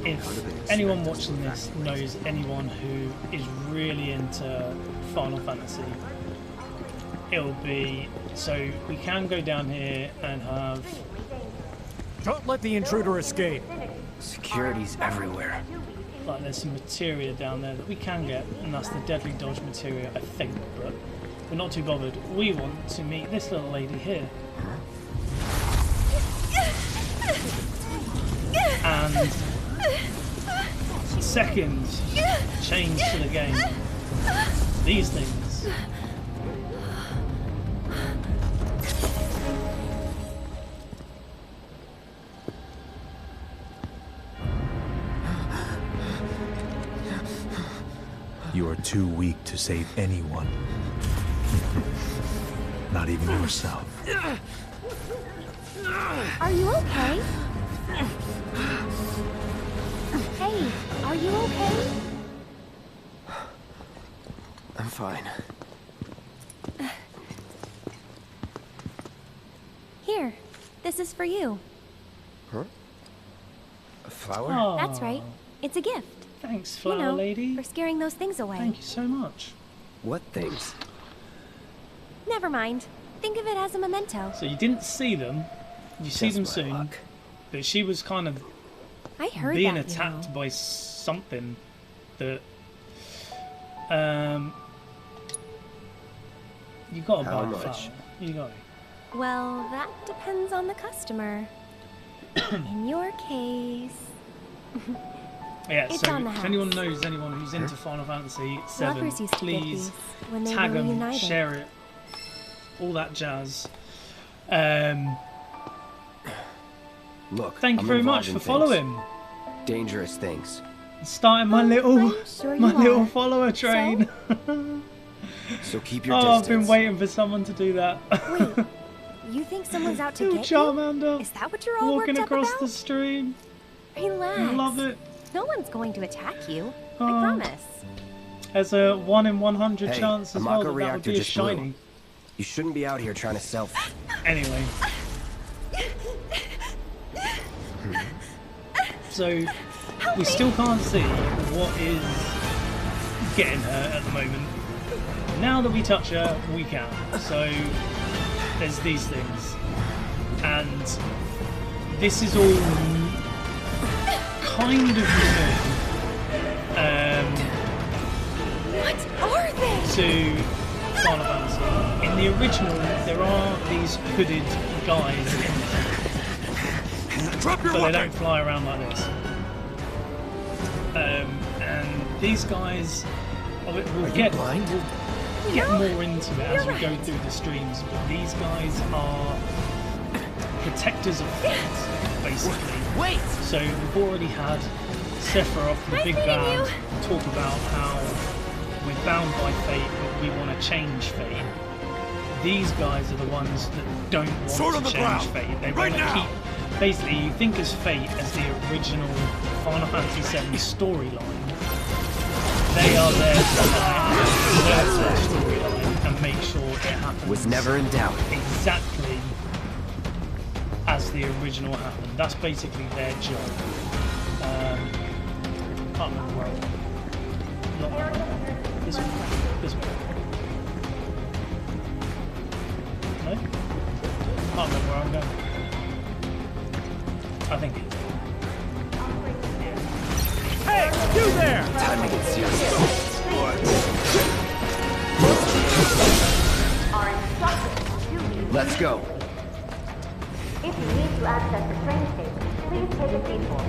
if anyone watching this knows anyone who is really into Final Fantasy, it'll be, so we can go down here and have, Don't let the intruder escape. Security's everywhere. like, there's some materia down there that we can get, and that's the deadly dodge materia, I think, but we're not too bothered. We want to meet this little lady here. And second change to the game. These things. You are too weak to save anyone. Not even yourself. Are you okay? Hey, are you okay? I'm fine. Here, this is for you. Huh? A flower? Oh, That's right. It's a gift. thanks, You flower know, lady. for scaring those things away. Thank you so much. What things? Never mind. Think of it as a memento. So you didn't see them. You see Just them my soon. luck. But she was kind of I heard being that, attacked you know. by something that you gotta How buy the much? flower. You got it. Well, that depends on the customer. In your case, Yeah, It's so on the if anyone house. knows anyone who's into Final Fantasy 7, lovers used to get please these when they tag were them, reunited. share it, all that jazz. Look, Thank you I'm very involved much for in things. following. Dangerous things. Starting my little I'm sure my you little are. follower train. So keep your Oh, distance. I've been waiting for someone to do that. Wait, you think someone's out to Little get you? Charmander Is that what you're all walking worked up across about? the stream. Relax. I love it. No one's going to attack you. Oh. I promise. There's a 1 in 100 Hey, chance the as well Mako that would reactor be a just blew. shiny. You shouldn't be out here trying to sell. Anyway. So, we still can't see what is getting her at the moment. Now that we touch her, we can. So, there's these things. And this is all kind of new. What are they? To Final Fantasy. In the original, there are these hooded guys in there. Drop your But they weapon. don't fly around like this. And these guys, we'll get more into it as we go through the streams, but these guys are protectors of fate, basically. Wait! So we've already had Sephiroth, the big bad, talk about how we're bound by fate, but we want to change fate. These guys are the ones that don't want to change fate. They want to keep. Basically, you think as fate as the original Final Fantasy VII storyline. They are there to preserve that storyline and make sure it happens. Was never in doubt. Exactly as the original happened. That's basically their job. Can't remember where. Not that one. This one. This one. No? Can't remember where I'm going. I think it's. Hey, you there! Time to get serious. Are instructed to leave. Let's go. If you need to access the train station, please take a detour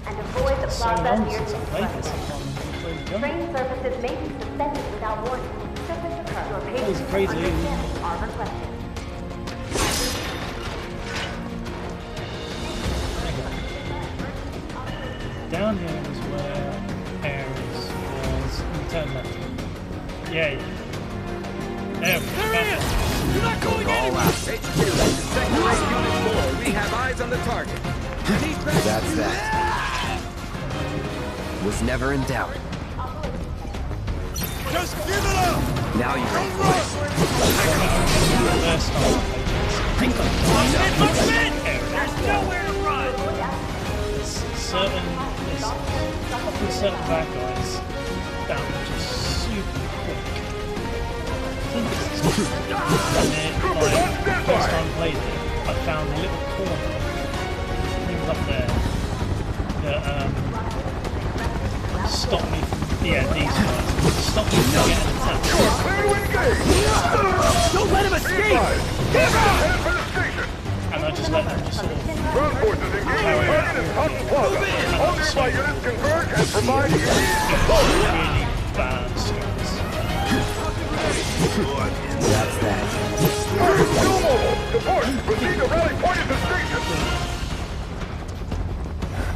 and avoid the So plaza long near since the I played this. expressway. Train services may be suspended without warning. Should this occur, your That was patience and crazy. understanding are requested. Down here is where Ares was. You turn left. Yeah. There we go. You're not going anywhere! HQ, second rate unit 4. We have eyes on the target. That's that. Was never in doubt. Just give it up. Now you're in. First time. There's nowhere to run! Certain bad guys that were just super quick. And then, like, first time I played it, I found a little corner, I think it was up there, that stopped me from, these guys, stopped me from getting attacked. Clear to engage. Don't let him escape! Get out! And I just let them just sort of Ground forces engage target in Cotton Plaza. All nearby units converge and provide immediate support. really bad strats. That's that. Target still mobile. Support. Proceed to rally point at the station.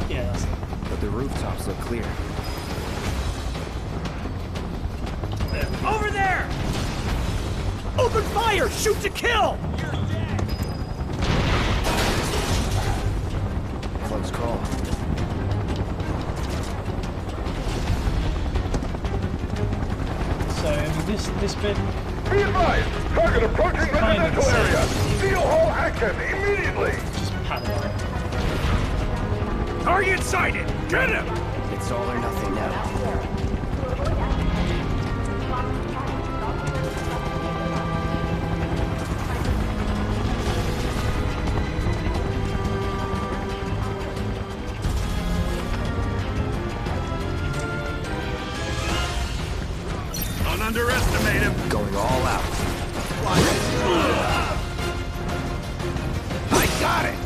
Yeah, that's it. But the rooftops look clear. Over there! Open fire! Shoot to kill! Close call. So, I mean, this bit, Be advised. Target approaching kind of residential area. safe. Steel hull action immediately. Just paddle. Target sighted! Get him! It's all or nothing now. Don't underestimate him. Going all out. I got it.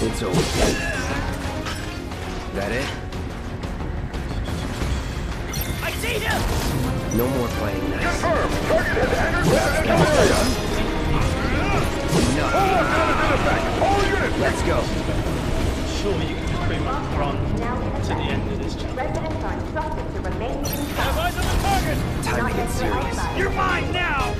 It's over. That it? I see him! No more playing nice. Confirm. Target has entered residential area. No. Hold on, is in effect. All units. Let's go. Sure, you can just pretty much run to the end of this chapter. Residents are instructed to remain inside. Eyes on the target! Time to get serious. You're mine now!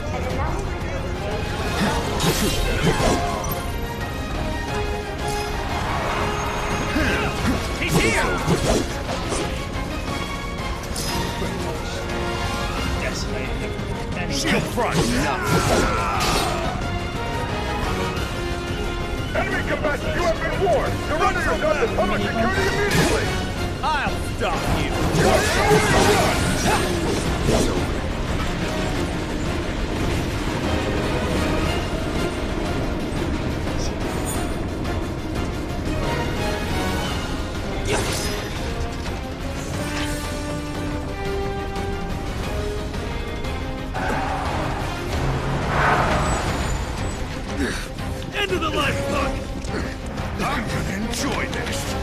He's here! Shield front! Enemy combatants, you have been warned! Surrender yourself to public security immediately! I'll stop you. You have nowhere to run! It's over. End of the life clock. I'm gonna enjoy this!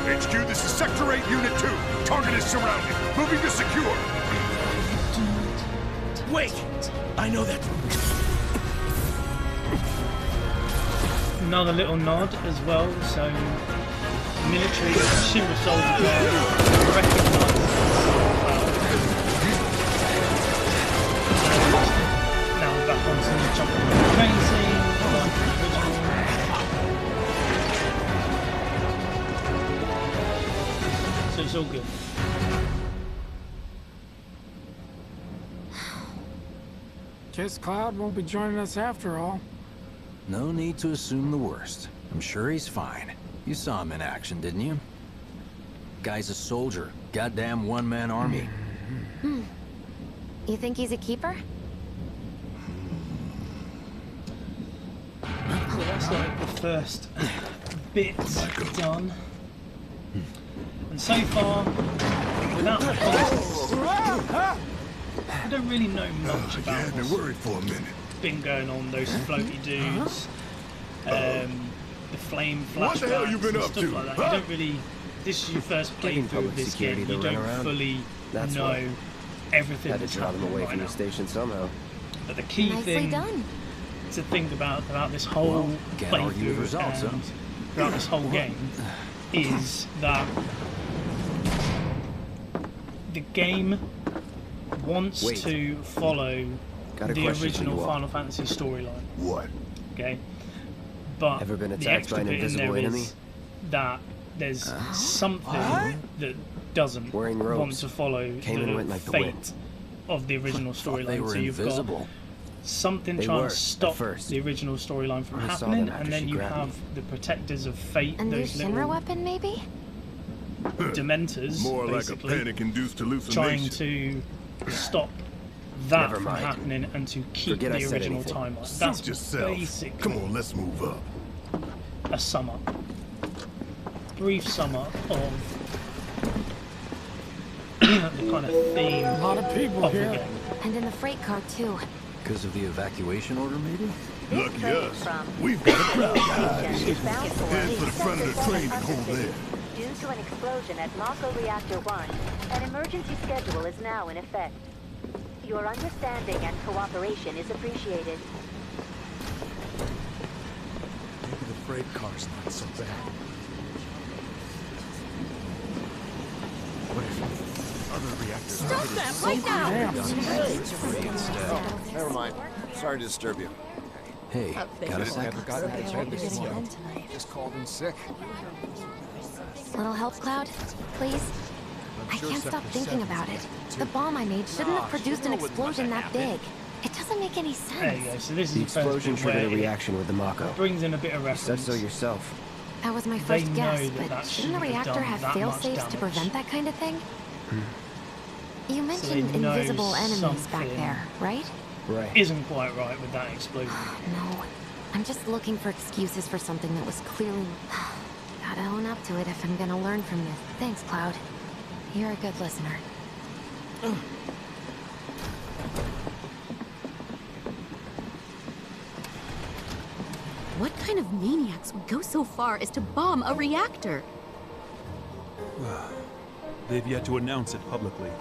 HQ, this is Sector 8, Unit 2. Target is surrounded. Moving to secure. Wait. I know that. Another little nod as well, so military super soldier recognised. Now we're back on some jumping on the train scene, like the original. So it's all good. Guess Cloud won't be joining us after all. No need to assume the worst. I'm sure he's fine. You saw him in action, didn't you? Guy's a soldier. Goddamn one-man army. You think he's a keeper? So that's like the first bit done. And so far, without the context, I don't really know much about I've been worried for a minute. what's been going on. Those floaty dudes, the flame What the hell you flashbacks been and up stuff to, like that. huh? You don't really. This is your first Giving playthrough public of this security game. You the don't runaround. fully That's know why. everything Had to that's draw them happening away right from now. the station somehow. But the key Nicely thing done. to think about this whole Well, can't argue with playthrough results, huh? and throughout this whole game is that the game wants Wait. to follow Got a the question for original you all. Final Fantasy storyline. What? Okay, but Ever been the attacked extra by an bit in invisible there enemy? is that there's something that doesn't Wearing want robes. to follow Came and the went like the fate wind. of the original Thought they storyline. were So you've got invisible. something They trying were, to at stop first. the original storyline from I saw happening, them after and then she you grabbed have me. the Protectors of Fate, A new those Shinra little weapon, maybe? Dementors, More like a basically, panic-induced trying hallucination. to stop that Never from mind. happening and to keep Forget I the said original anything. timeline. Suit That's yourself. basically Come on, let's move up. a sum up. Brief sum up of the kind of theme A lot of people of the here. game. And in the freight car, too. Because of the evacuation order, maybe? Lucky us. We've got a crowd behind us. Head for the front of the train and hold there. Due to an explosion at Mako Reactor 1, an emergency schedule is now in effect. Your understanding and cooperation is appreciated. Maybe the freight car's not so bad. What if other reactors Stop that right now! Never mind. Sorry to disturb you. Hey, got a sec? Just called in sick. Little help, Cloud? Please? I can't stop thinking about it. The bomb I made shouldn't have produced an explosion that big. It doesn't make any There you sense. go. So this The is the first explosion bit where triggered a it reaction with the Mako. brings in a bit of You said reference. so yourself. That was my They first know guess, that but that shouldn't the shouldn't have reactor done have that much fail-safes to damage. prevent that kind of thing? You they mentioned know invisible enemies back something. there, right? Right. Isn't quite right with that explosion. No. I'm just looking for excuses for something that was clearly... Gotta own up to it if I'm gonna learn from this. Thanks, Cloud. You're a good listener. What kind of maniacs would go so far as to bomb a reactor? They've yet to announce it publicly,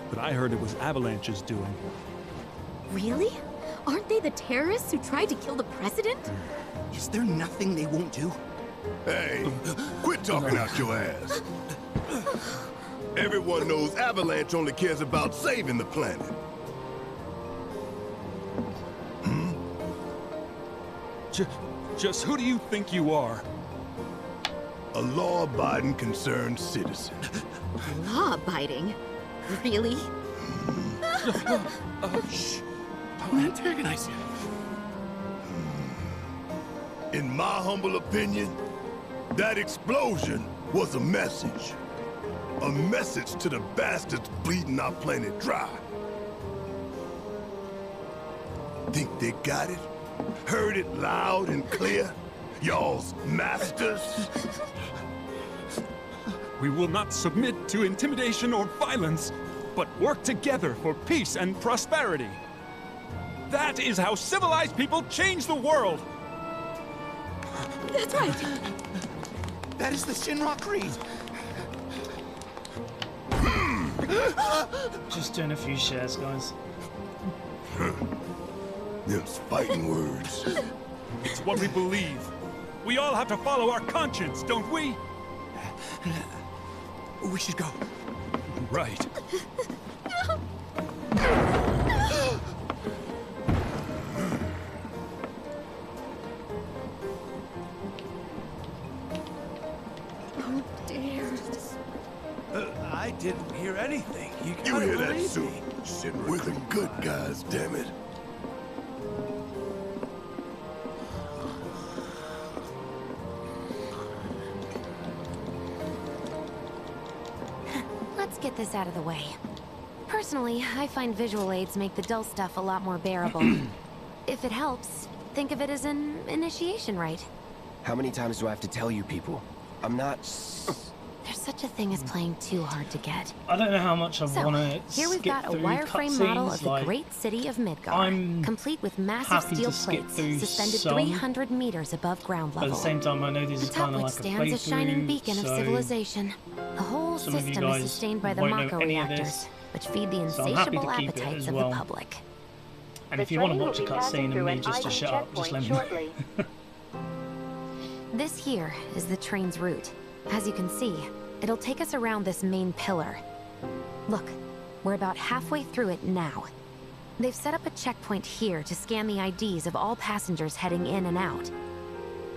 but I heard it was Avalanche's doing. Really? Aren't they the terrorists who tried to kill the president? Is there nothing they won't do? Hey, quit talking out your ass. Everyone knows Avalanche only cares about saving the planet. Just who do you think you are? A law-abiding, concerned citizen. Law-abiding? Really? Shh. Don't antagonize him. In my humble opinion, that explosion was a message. A message to the bastards bleeding our planet dry. Think they got it? Heard it loud and clear? Y'all's masters? We will not submit to intimidation or violence, but work together for peace and prosperity. That is how civilized people change the world! That's right! That is the Shinra Creed! Just doing a few shares, guys. Them's fighting words. It's what we believe. We all have to follow our conscience, don't we? We should go. Right. Oh, dear. I didn't hear anything. You You gotta hear that, believe Sue? me. We're the good guys, damn it. Let's get this out of the way. Personally, I find visual aids make the dull stuff a lot more bearable. If it helps, think of it as an initiation rite. How many times do I have to tell you people? I'm not... There's such a thing as playing too hard to get. I don't know how much I want to here we've got a wireframe model of the great city of Midgar, complete with massive steel plates suspended 300 meters above ground level. At the same time, I know this is kind of like a stands a shining beacon of civilization. The whole system is sustained by the Mako reactors, which feed the insatiable appetites of the public. And if you want to watch a cutscene and me just to shut up, just let me know. This here is the train's route. As you can see, it'll take us around this main pillar. Look, we're about halfway through it now. They've set up a checkpoint here to scan the IDs of all passengers heading in and out.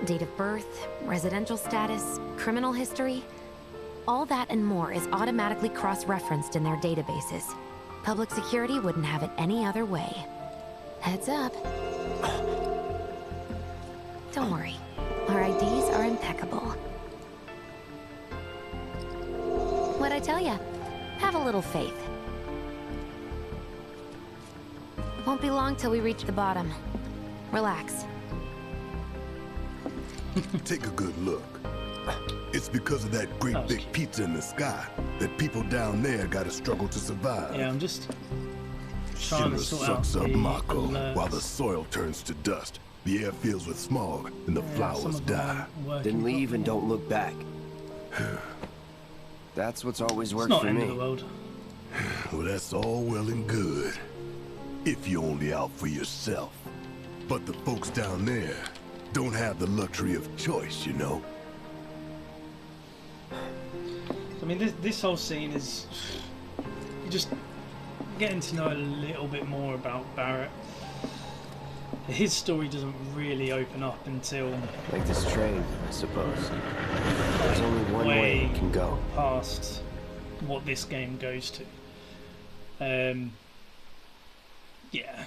Date of birth, residential status, criminal history, all that and more is automatically cross-referenced in their databases. Public security wouldn't have it any other way. Heads up. Don't worry, our IDs are impeccable. What'd I tell ya? Have a little faith. Won't be long till we reach the bottom. Relax. Take a good look. It's because of that great big pizza in the sky that people down there gotta struggle to survive. Yeah, I'm just trying to sort out sucks up the Mako alerts. while the soil turns to dust. The air fills with smog and the flowers die. Then leave and don't look back. That's what's always worked It's not for end me. of the world. Well, that's all well and good. If you're only out for yourself. But the folks down there don't have the luxury of choice, you know? I mean, this whole scene is... You're just getting to know a little bit more about Barrett. His story doesn't really open up until... Like this train, I suppose. There's only one way it can go. Past what this game goes to. Yeah,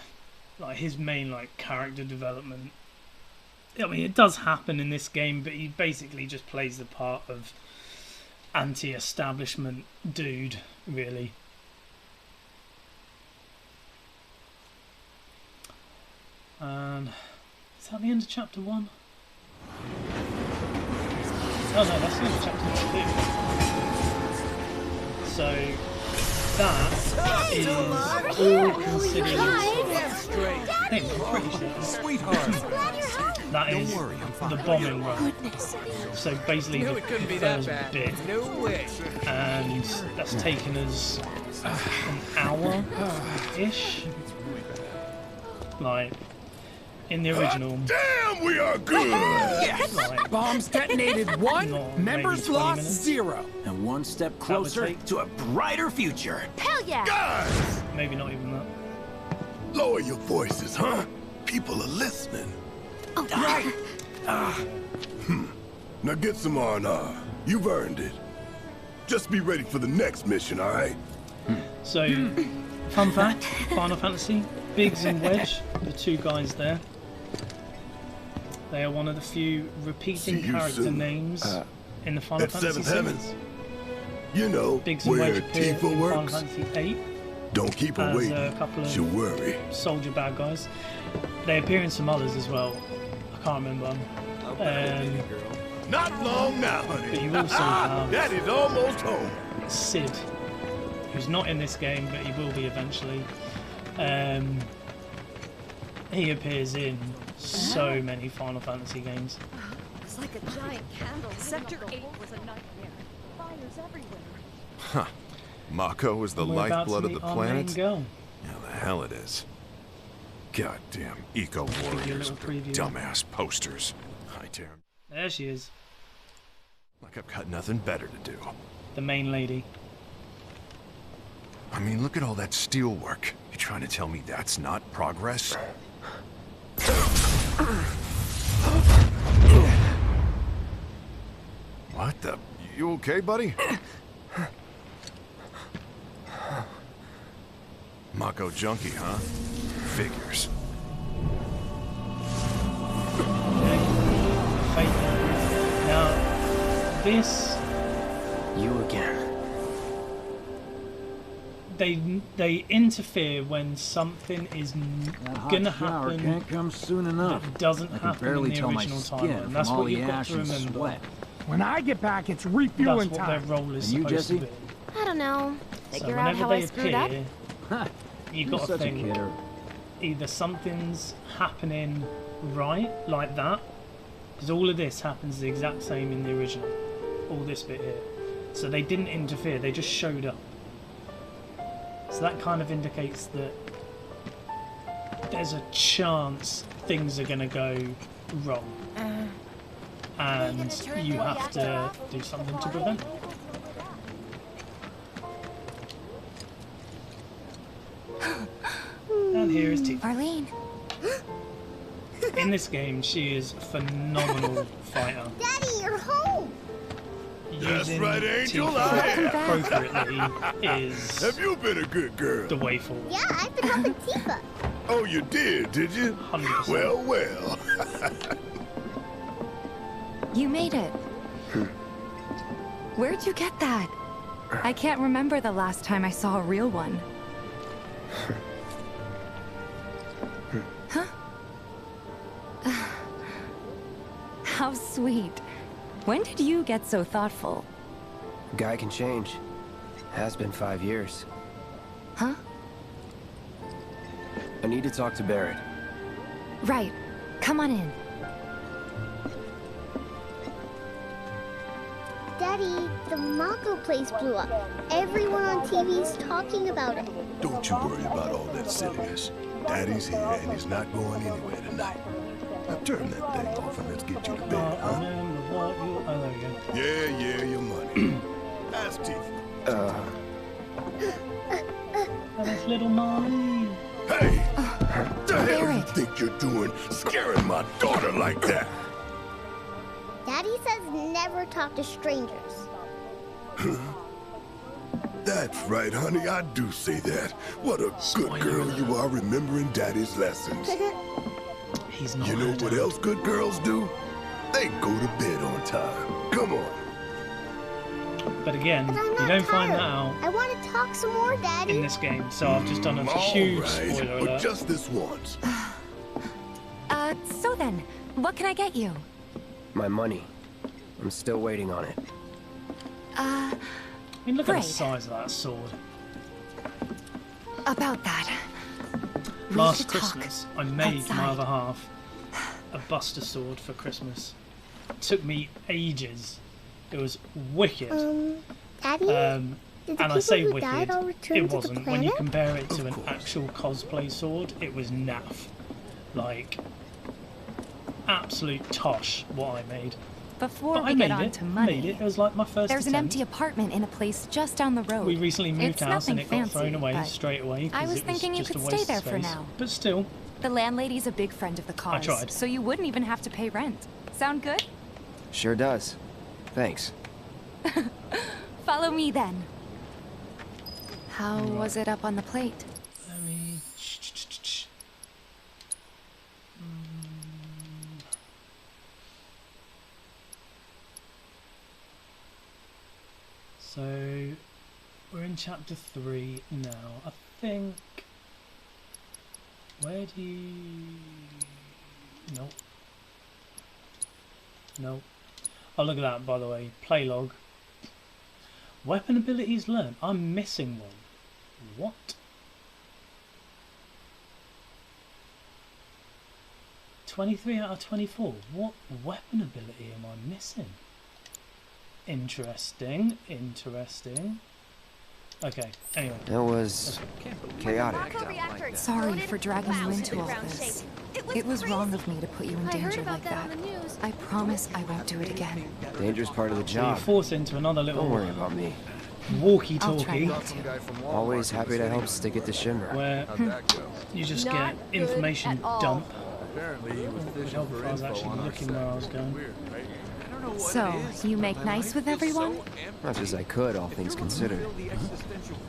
like his main character development. I mean, it does happen in this game, but he basically just plays the part of anti-establishment dude, really. Is that the end of chapter 1? Oh no, that's the end of chapter 2. So that is all considered. Hey, I'm pretty sure. Sweetheart. That is the bombing run. So basically the first bit. No way. And that's taken us an hour-ish. Like, in the original. Damn, we are good! Yes! Like, Bombs detonated 1, members maybe 20 lost minutes. 0. And one step closer to a brighter future. Hell yeah! Guys! Maybe not even that. Lower your voices, huh? People are listening. Oh, right. Now get some R&R. You've earned it. Just be ready for the next mission, all right? So, fun fact, Final Fantasy, Biggs and Wedge, the two guys there. They are one of the few repeating character names in the Final at Fantasy Seventh Heaven. series. You know, Biggs and where Wedge appear in Tifa Final works. Fantasy 8 Don't keep her as waiting. a couple She'll of worry. soldier bad guys. They appear in some others as well. I can't remember. Not long now, But honey. you also have That is almost home. Sid, who's not in this game, but he will be eventually. He appears in so many Final Fantasy games. It's like a giant candle. Sector 8 was a nightmare. Fires everywhere. Huh. Mako is the We're about to lifeblood of meet the our main planet? girl. Yeah, the hell it is. Goddamn eco-warriors with their preview. dumbass posters. I tear 'em. There she is, Like I've got nothing better to do. the main lady. I mean, look at all that steel work. You trying to tell me that's not progress? What the? You okay, buddy? Mako junkie, huh? Figures. Fate. Now, this You again. they interfere when something is gonna happen Can't come soon enough. that doesn't I can happen barely in the tell my original skin timeline. from That's all what the you've got ash to and remember. sweat. When I get back, it's That's refueling what their time. role is And you, supposed to Jesse? be. I don't know. So Figure out whenever how they I screwed up. appear, you've You're got to such a think kidder. either something's happening right, like that, because all of this happens the exact same in the original. All this bit here. So they didn't interfere, they just showed up. So that kind of indicates that there's a chance things are going to go wrong. And you have to do something to prevent it. And here is Tifa. Arlene. In this game, she is a phenomenal fighter. Daddy, you're home! Using right, Angel, Tifa I am. appropriately is Have you been a good girl? the way forward. Yeah, I've been helping Tifa. Oh, you did you? 100%. Well, well. You made it. Where'd you get that? I can't remember the last time I saw a real one. Huh? How sweet. When did you get so thoughtful? Guy can change. Has been 5 years. Huh? I need to talk to Barrett. Right. Come on in. Daddy, the Mako place blew up. Everyone on TV's talking about it. Don't you worry about all that silliness. Daddy's here and he's not going anywhere tonight. Now turn that thing off and let's get you to bed, huh? Oh, there we go. Yeah, your money. Ask Tifa. Oh, that's little Molly. Hey! The hell you think you're doing scaring my daughter like that? Daddy says never talk to strangers. That's right, honey, I do say that. What a good girl you are remembering Daddy's lessons. He's not You know heard what her. else good girls do? They go to bed on time. Come on. But again, But I'm you not don't find that tired. out I want to talk some more, Daddy. in this game. So I've just done a All huge right, spoiler but alert. just this once. So then, what can I get you? My money. I'm still waiting on it. I mean, look at Great. the size of that sword. About that. Last Christmas, I made my other half a Buster Sword for Christmas. It took me ages. It was wicked. Daddy? And I say wicked, it wasn't. When you planet? compare it to an actual cosplay sword, it was naff. Like, absolute tosh what I made. Before But we I get made on it. to money, Made it. It was like my first there's an attempt. empty apartment in a place just down the road. We recently moved It's house and nothing it got fancy, thrown away but straight away. I 'cause was it thinking you just a could waste stay of there for space. now. But still, The landlady's a big friend of the cars, tried. so you wouldn't even have to pay rent. Sound good? Sure does. Thanks. Follow me then. How was it up on the plate? let me. So, we're in chapter 3 now. I think. Where do you. Nope. Nope. Oh, look at that, by the way. Play log. Weapon abilities learned. I'm missing one. What? 23 out of 24. What weapon ability am I missing? Interesting. Interesting. Okay, anyway. That was chaotic. Sorry for dragging you into all this. It was wrong of me to put you in danger like that. I promise I won't do it again. Dangerous part of the So you're job. forced into another little Don't worry about me. walkie-talkie Always happy to help stick it to Shinra. where you just get information dump. Would help if I was actually looking where I was going. So, you make nice with everyone? Much as I could, all things considered.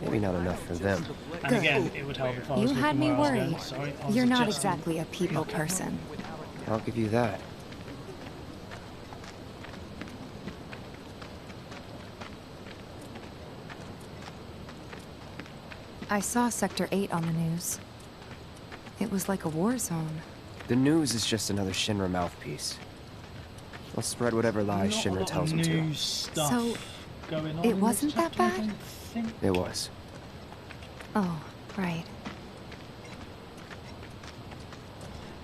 Maybe not enough for them. And again, it would help if I was You looking had me where I was worried. going. Sorry, I was You're not adjusting. exactly a people person. I'll give you that. I saw Sector 8 on the news. It was like a war zone. The news is just another Shinra mouthpiece. They'll spread whatever lies Not a Shinra lot tells of them to. new stuff So, going on it in this wasn't that chapter, I bad? don't think. It was. Oh, right.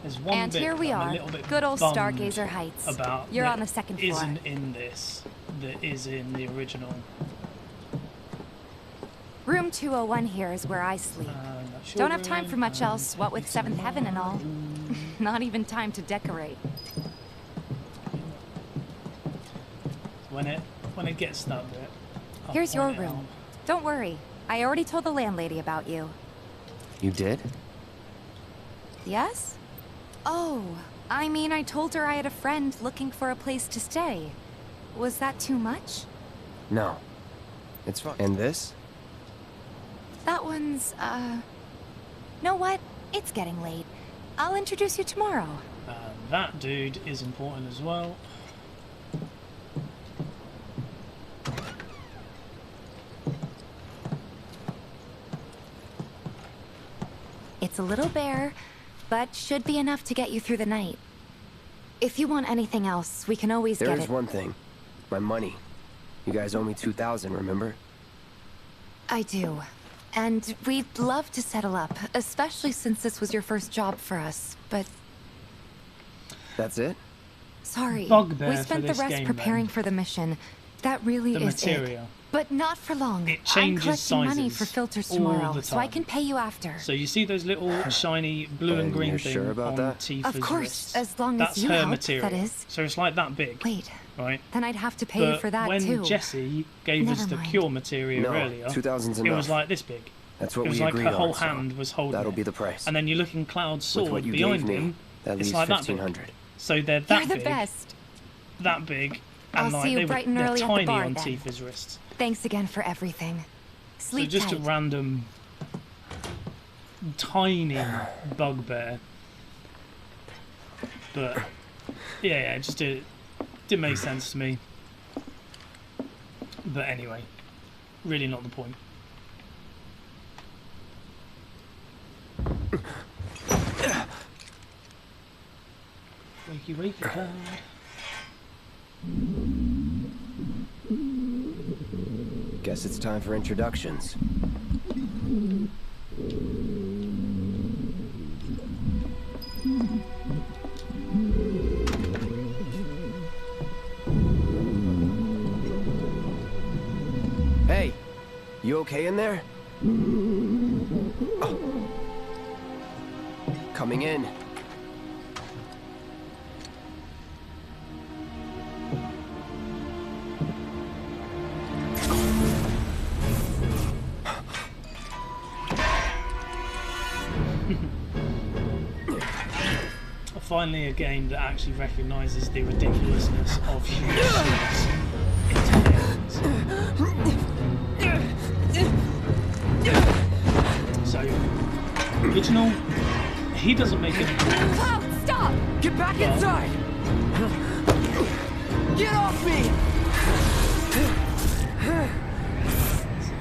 There's one And bit here we that I'm are, a little bit good old bummed Stargazer Heights. About You're that on the second floor. Isn't in this. That is in the original. Room 201 here is where I sleep. Don't have time for much else, what with Seventh Heaven and all. Not even time to decorate. When it gets to that bit. I'll Here's your point it room. Don't worry, I already told the landlady about you. You did? Yes? Oh, I mean, I told her I had a friend looking for a place to stay. Was that too much? No. It's fine. And this? That one's, know what? It's getting late. I'll introduce you tomorrow. That dude is important as well. It's a little bare, but should be enough to get you through the night. If you want anything else, we can always There get is it. one thing. My money. You guys owe me 2,000, remember? I do. And we'd love to settle up, especially since this was your first job for us, but That's it? sorry. Bugbear We for spent the this rest game, preparing then. for the mission. That really The is material. it. But not for long. It I'm changes collecting money sizes for filters all tomorrow, the so I time. can pay you after. So you see those little shiny blue and And green you're thing sure about on that? Tifa's Of course, wrists? as long That's as you her help, material. that is. So it's like that big. Wait, right? then I'd have to pay you But for that when too. Jessie gave us Never the mind. cure material No, earlier, 2,000's it was enough. like this big. That's what it was we like agreed her whole on, so hand was holding that'll it. be the price. And then you look in Cloud's With sword what you behind gave me, him, that it's leaves like that big. 1,500. So they're that You're the big, best. that big, I'll and see like you they're bright and early at the tiny bar, on then. Tifa's wrists. Thanks again for everything. So Sleep just tight. a random, tiny bugbear. But yeah, it just didn't make sense to me. But anyway, really not the point. Wakey, wakey, cloud. Guess it's time for introductions. You okay in there? Oh. Coming in. Finally, a game that actually recognises the ridiculousness of human beings into games. So, original, he doesn't make it. Cloud, stop! Get back inside! Get off me!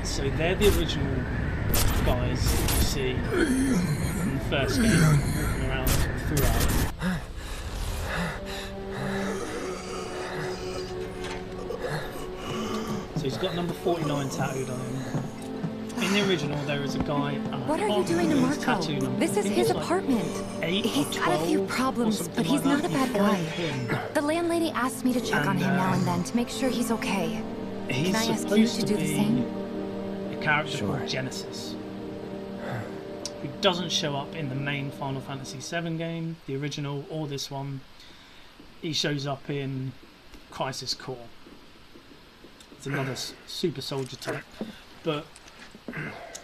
So they're the original guys you see in the first game, walking around throughout. So he's got number 49 tattooed on him. In the original, there is a guy. What are you doing to Marco? This is his apartment. He's got a few problems, but he's not a bad guy. The landlady asked me to check on him now and then to make sure he's okay. Can I ask you to do the same? A character called Genesis, who doesn't show up in the main Final Fantasy VII game, the original, or this one. He shows up in Crisis Core. It's another super soldier type, but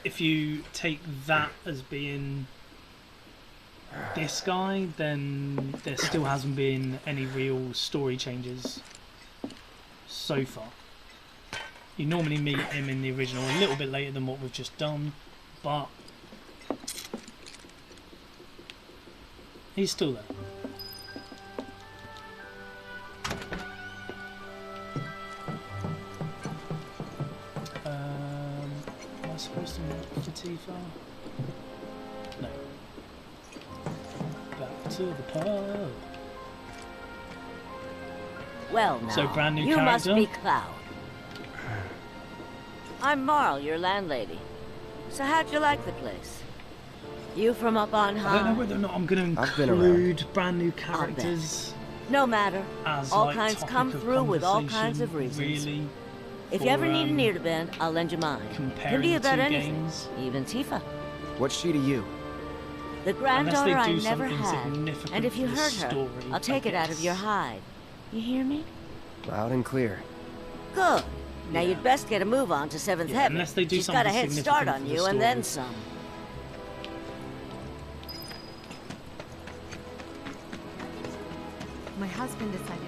if you take that as being this guy, then there still hasn't been any real story changes so far. You normally meet him in the original a little bit later than what we've just done, but he's still there. Am I supposed to look for Tifa? No. Back to the pub. Well, now, so brand new you character. must be Cloud. I'm Marl, your landlady. So how'd you like the place? You from up on high? I don't know whether or not I'm going to include brand new characters. No matter. As All like kinds come through with all kinds of reasons. Really, if you ever need an ear to bend, I'll lend you mine. Can be about anything, games. even Tifa. What's she to you? The granddaughter I never had. significant And if you for the hurt her, story, I'll take I it out of guess. your hide. You hear me? Loud and clear. Good. Now you'd best get a move on to Seventh Heaven. unless they do She's got a something head start on significant you for the and then story. some. My husband decided.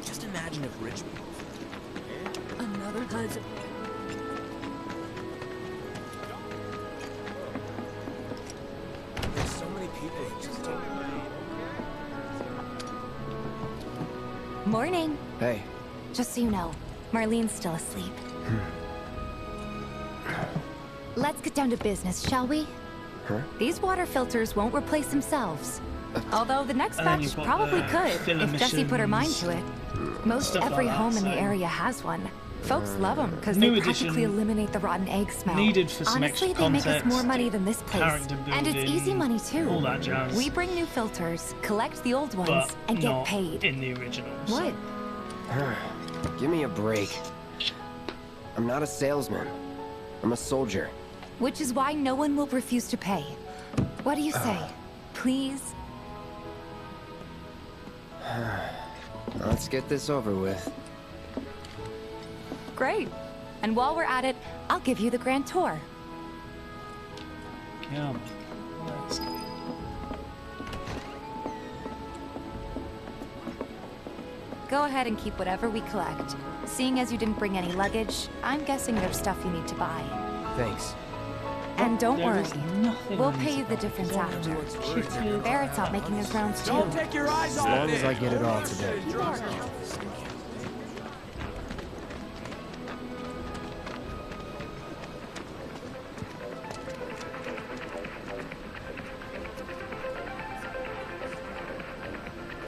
Just imagine if rich people. Another husband. There's so many people who just don't. Morning. Hey. Just so you know, Marlene's still asleep. Let's get down to business, shall we? Huh? These water filters won't replace themselves. Although the next And then batch you've got probably the could, filler if Jessie put her mind missions, to it. Most stuff every like that, home in the so- area has one. Folks love them because New they practically edition eliminate the rotten egg smell. needed for some Honestly, extra they make us context, more money than this place. character And it's building, easy money too. all that jazz. We bring new filters, collect the old ones, but and get not paid. in the original. What? Give me a break. I'm not a salesman. I'm a soldier. Which is why no one will refuse to pay. What do you say? Please? Let's get this over with. Great. And while we're at it, I'll give you the grand tour. Come on. Let's go. Go ahead and keep whatever we collect. Seeing as you didn't bring any luggage, I'm guessing there's stuff you need to buy. Thanks. And don't There worry, is nothing we'll I need pay to you the buy. difference Don't after. know. Barrett's out making his rounds too. Don't take your eyes As off long it. as I get it all today.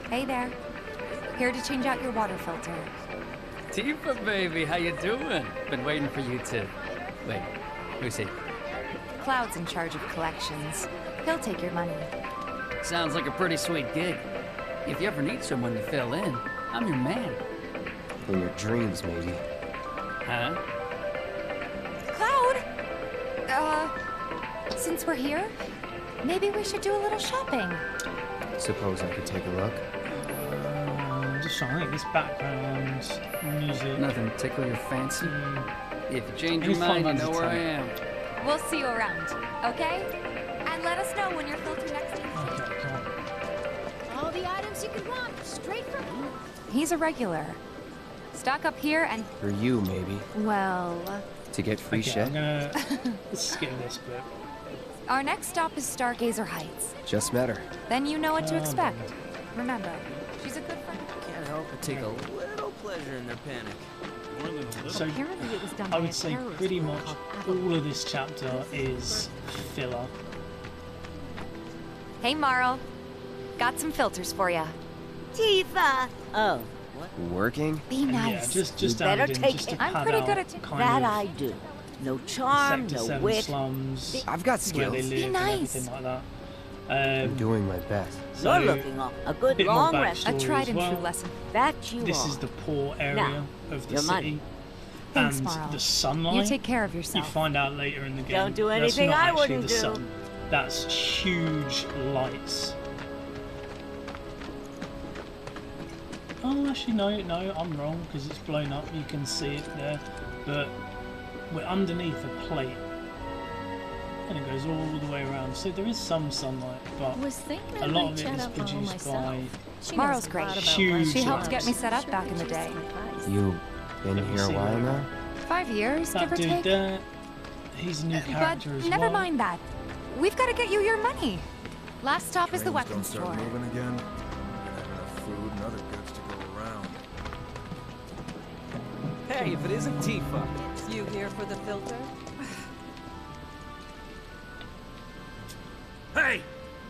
Hey there. Here to change out your water filter. Tifa, baby, how you doing? Been waiting for you to... Wait, who's he? Cloud's in charge of collections. He'll take your money. Sounds like a pretty sweet gig. If you ever need someone to fill in, I'm your man. In your dreams, maybe. Huh? Cloud! Since we're here, maybe we should do a little shopping. Suppose I could take a look. Just trying to think, this background music. Nothing tickle your fancy? If you change your It's mind, you Final know where I Fantasy am. We'll see you around, okay? And let us know when you're filtering next to Okay, come on. All the items you could want, straight from home. He's a regular. Stock up here and... For you, maybe. Well... To get free Okay, shit? I'm gonna skip this bit. Our next stop is Stargazer Heights. Just met her. Then you know what to expect. Remember, she's a good friend. Can't help but take a little pleasure in their panic. So, Apparently it was done I by a would say terrorist pretty group much called all of this chapter is filler. Hey, Marl. Got some filters for ya. Tifa! Oh, what? Working? Be And nice. yeah, just better added in take just to it. I'm pad pretty out good at kind That of I do. No charm, Sector no 7 wit. slums, I've got where they skills. live Be and nice. everything like that. I'm doing my best. So, You're looking off a good bit more long rest. backstory A tried as and well. true lesson. That you This are. is the poor area of the your city. money. Thanks, And Marl. the sunlight, You take care of you yourself. find out later in the game, Don't do that's anything not I actually wouldn't the do. sun. That's huge lights. Oh, actually, no, I'm wrong, because it's blown up, you can see it there. But we're underneath a plate. And it goes all the way around. So there is some sunlight, but Was thinking a I lot might of it chat is up on produced myself. by She Marl's knows a great. lot about Huge life. She helped get lights. me set up back in the day. You been Let me here a see while that. now? 5 years, that give or dude take. there. He's a new But character as never well. mind that. We've got to get you your money. Last stop is the Trains don't weapons start store. moving again. We're gonna have enough food and other goods to go around. Hey, if it isn't Tifa. You here for the filter? Hey!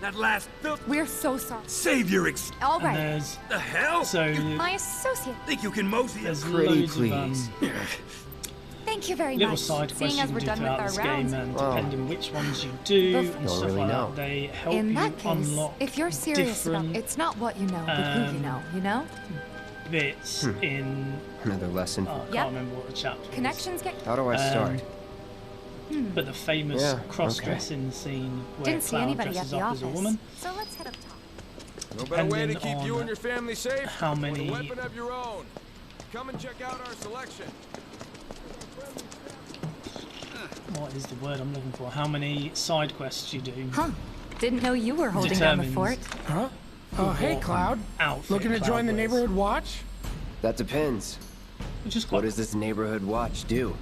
That last filth. We're so sorry. Save your All And right. there's The hell? so My associate. Think you can mosey there's us? Pretty loads please. of Thank you very little much. side quests Seeing you as can we're do done with throughout our this rounds. game, and Wow. depending which ones you do Don't and stuff really like know. that, they help In you that case, unlock if you're serious about different it's not what you know, but who you know, you know? bits in. Another lesson. Oh, I can't Yep. remember what the chapter is. Connections get... How do I start? But the famous Yeah, cross-dressing scene where Didn't see Cloud anybody at dresses the up office. as a woman. So let's head up top. No better way to Depending keep you on and your family safe. how with many- a weapon of your own. Come and check out our selection. What is the word I'm looking for? How many side quests you do? Huh. Didn't know you were holding down the fort. Huh? Oh, hey, What Cloud. outfit Looking to Cloud join the wears. neighborhood watch? That depends. Which is What quite. does this neighborhood watch do?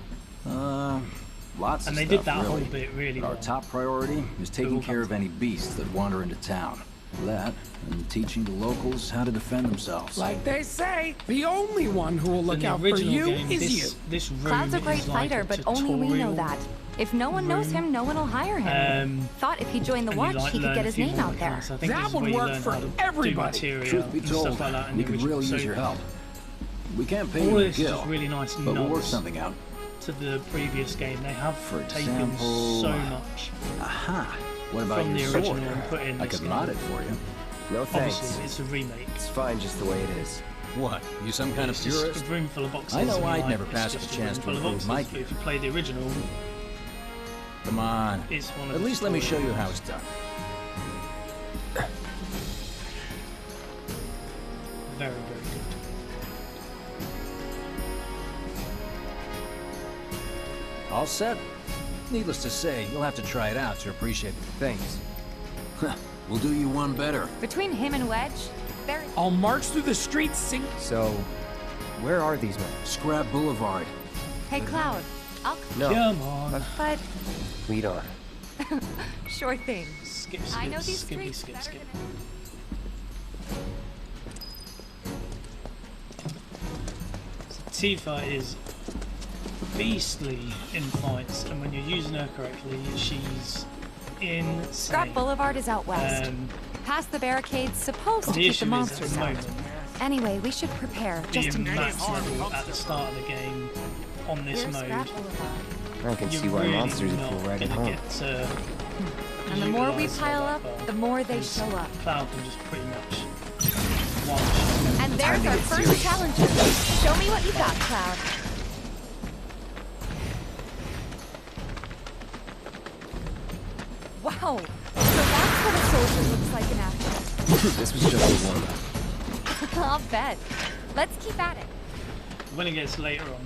Lots of And they stuff, did that really. whole bit really Our well. top priority is taking care of any beasts that wander into town. That, and teaching the locals how to defend themselves. Like they say, the only one who will In look the out for original you game, is this, you. This room Cloud's a great is like fighter, a but only we know tutorial that. If no one knows him, no one will hire him. Thought if he joined the and you, watch, like, he could learn get a his few name more out there. mechanics. I think That this is would where you work learn for how to do everybody. material Truth be and told, stuff like that in we the could original. really So use your help. We can't pay all you to this is kill, really nice but we'll work nods something out. to the previous game. They have For taken example, so much Aha! What about from the your original sword? and put in I this could game. mod it for you. No thanks. Obviously, it's a remake. It's fine just the way it is. What? You some kind of It's just purist? a room full of boxes. I know and you're I'd like, never it's pass up just a chance room to full of improve my boxes, but if you play the original, Come on. it's one of At the least let me show tutorials. you how it's done. Very, very good. All set. Needless to say, you'll have to try it out to appreciate it. Thanks. We'll do you one better. Between him and Wedge, there... I'll march through the streets sing. So, where are these men? Scrap Boulevard. Hey, Cloud, I'll... No. Come on. But... Lead on. Sure thing. Skip, I know skip, these skippy, streets skip, better skip. Tifa is beastly in fights, and when you're using her correctly, she's insane. Scrap Boulevard is out west. Past the barricades, supposed to The keep the issue is, monsters at the out. moment, Anyway, we should prepare, just the in case. max level at the start of the game on this Here's mode, Scrap Boulevard. I can you're see why really monsters not appeal right at gonna home. get to And the more we utilise pile all up, that the more they show up. Cloud can just pretty much one And there's our first challenger. Show me what you got, Cloud. Wow. So that's what a soldier looks like in action. This was just a warm-up. I'll bet. Let's keep at it. When it gets later on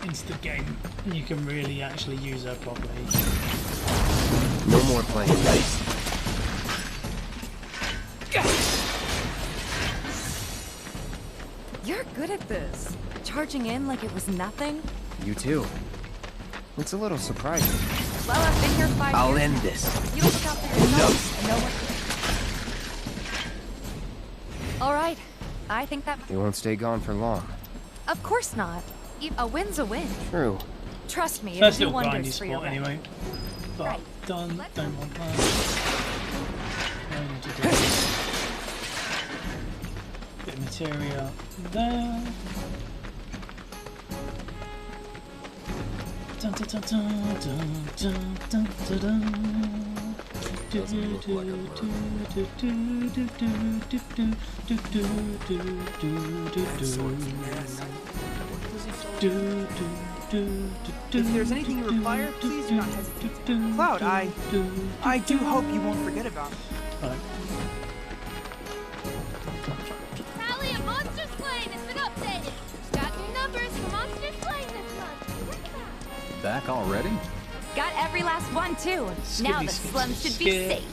into the game, you can really actually use her properly. No more playing nice. You're good at this. Charging in like it was nothing. You too. It's a little surprising. Well, I've been here 5 years. I'll end this. You look out for yourself and know what. All right. I think that. They won't stay gone for long. Of course not. A win's a win. True. Trust me, First it'll do little wonders grindy for your spot anyway. But right. Don't want that. Bit of materia there. Dun, dun, dun, dun, dun, dun, dun, dun. If there's anything you require, please do not hesitate. Cloud, I do hope you won't forget about me. Tally of monster slain has been updated. Got new numbers for monster slain this month. Back already? Got every last one too. Now the slums should be safe.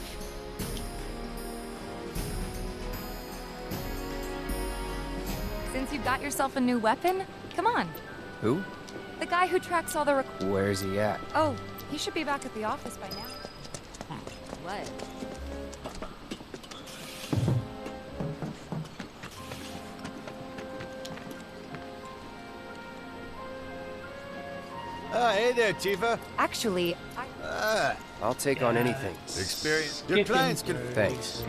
Since you've got yourself a new weapon, come on. Who? The guy who tracks all the Where's he at? Oh, he should be back at the office by now. What? Hey there, Tifa. Actually, I'll take on anything. Experience. Your clients can. Thanks.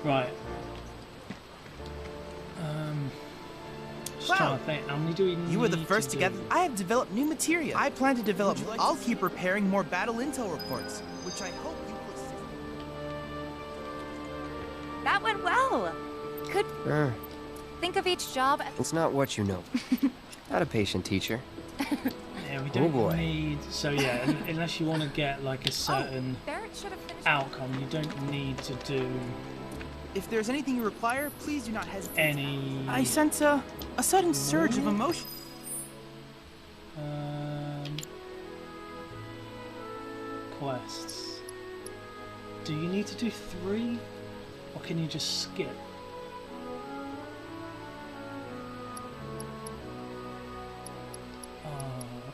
Right. Just trying to think, how many do we need? You were the first to get. I have developed new material. I plan to develop. I'll keep preparing more battle intel reports, which I hope you will assist. that went well. Could think of each job. It's not what you know. Not a patient teacher. Yeah, we don't need. So yeah, unless you want to get like a certain outcome, you don't need to do. If there's anything you require, please do not hesitate. I sense a sudden surge of emotion. Quests. Do you need to do 3, or can you just skip?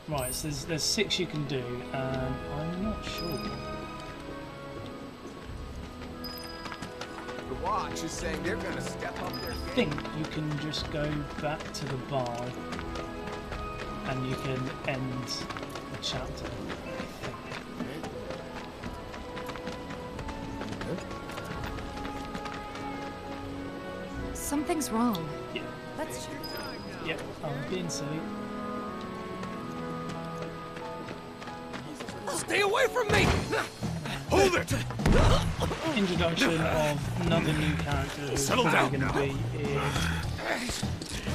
Right, so there's 6 you can do. I'm not sure. The watch is saying they're gonna step up their I think you can just go back to the bar and you can end the chapter. Something's wrong. Yeah. Let's check. Yep, I'm being silly. Stay away from me! Hold it! Introduction of another new character who's probably going to be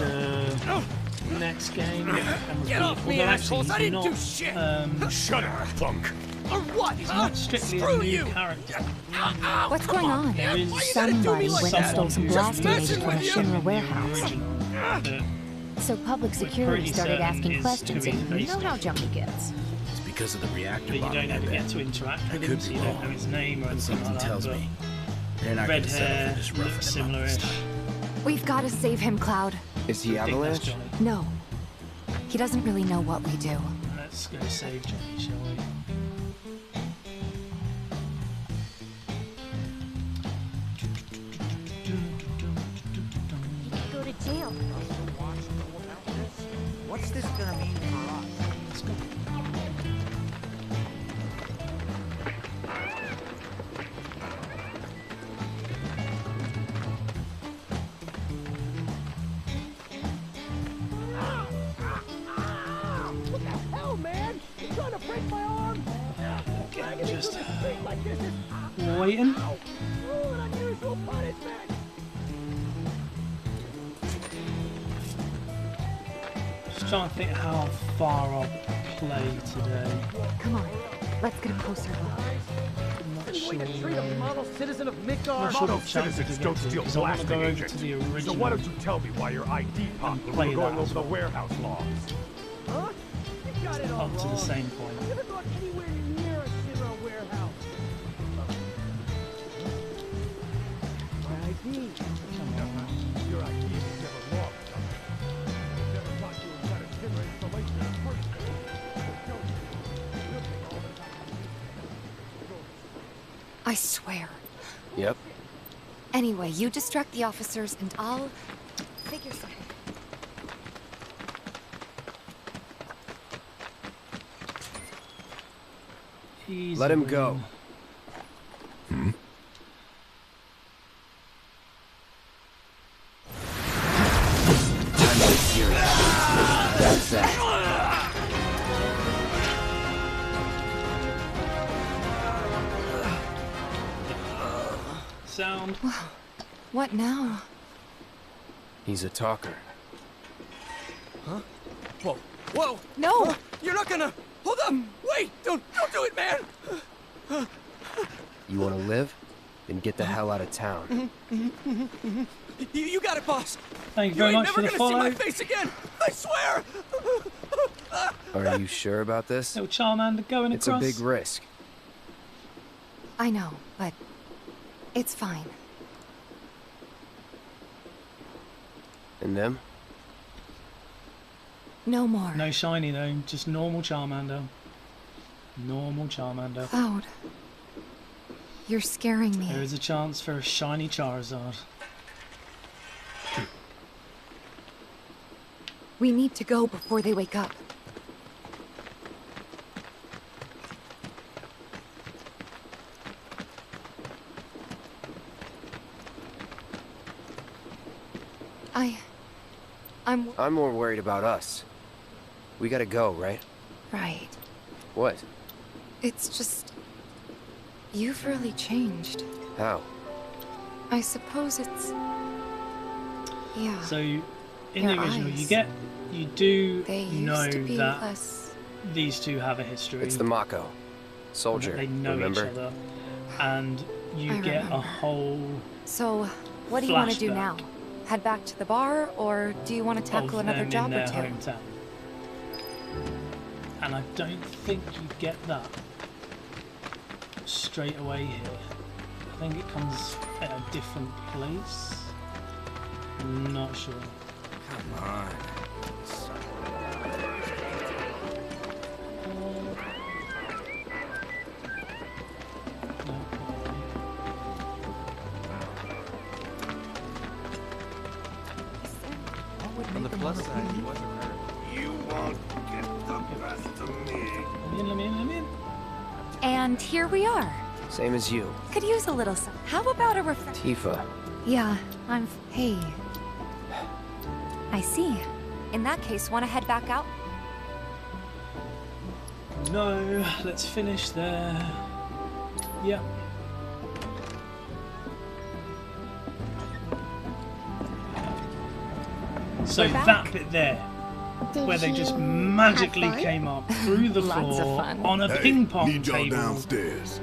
in the next game. Get off me, assholes! I didn't do shit! Shut up, punk! Or what? He's not strictly a new character. What's going on? There is Somebody went and stole some blasting who's from a Shinra warehouse. So public security started asking questions, and you know how Junkie gets. It's because of the reactor but you bombing, don't ever I bet. get to interact I with him, could so be you don't wrong, know his name or but anything something like that. tells But me they're not red gonna settle hair for just roughing looks him up similar-ish. this time. We've got to save him, Cloud. Is he I think that's Avalanche? Johnny. No. He doesn't really know what we do. Let's go save Johnny, shall we? He could go to jail. What's this gonna mean for us? Let's go. What the hell, man? You trying to break my arm? Okay, just waiting. Cruel and unusual punishment! Just trying to think how far I'll play today. Come on. Let's get a closer look. Way to treat a model citizen of Midgar. Model citizens don't steal blasting agents. So why don't you tell me why your ID popped when we were going over the warehouse laws? Huh? You got it all Up to the wrong. same point. Never gone anywhere near a Shinra warehouse. My ID. Your ID was never lost. I never thought you would let a Shinra installation in the first place. I swear. Yep. Anyway, you distract the officers and I'll figure something. Let him go. Hmm? Time to get serious. That's that. Sound. What now? He's a talker. Huh? Whoa. Whoa! No! You're not gonna... Hold up! Wait! Don't do it, man! You want to live? Then get the hell out of town. You got it, boss! Thank you very much ain't for never the gonna see follow. my face again! I swear! Are you sure about this? Little Charmander going It's across. a big risk. I know, but it's fine. And them? No more. No shiny though, just normal Charmander. Normal Charmander. Cloud. You're scaring me. There is a chance for a shiny Charizard. We need to go before they wake up. I'm more worried about us. We gotta go, right? Right. What? It's just... You've really changed. How? I suppose it's... Yeah. So, in Your the original, eyes. you do They know used to be that less... these two have a history. It's the Mako. Soldier, They know remember? each other. And you I get a remember. whole So, what do you want to do flashback now? Head back to the bar, or do you want to tackle of another them job in or their two? hometown. And I don't think you get that straight away here. I think it comes at a different place. Not sure. Come on. On the plus side, he wasn't hurt. You won't get the best of me. Let me in. And here we are. Same as you. Could use a little... How about a refresh? Tifa. Yeah, I'm... Hey. I see. In that case, want to head back out? No, let's finish there. Yep. So that bit there, where they just magically came up through the Lots of floor fun. on a Hey, ping pong need y'all table. downstairs.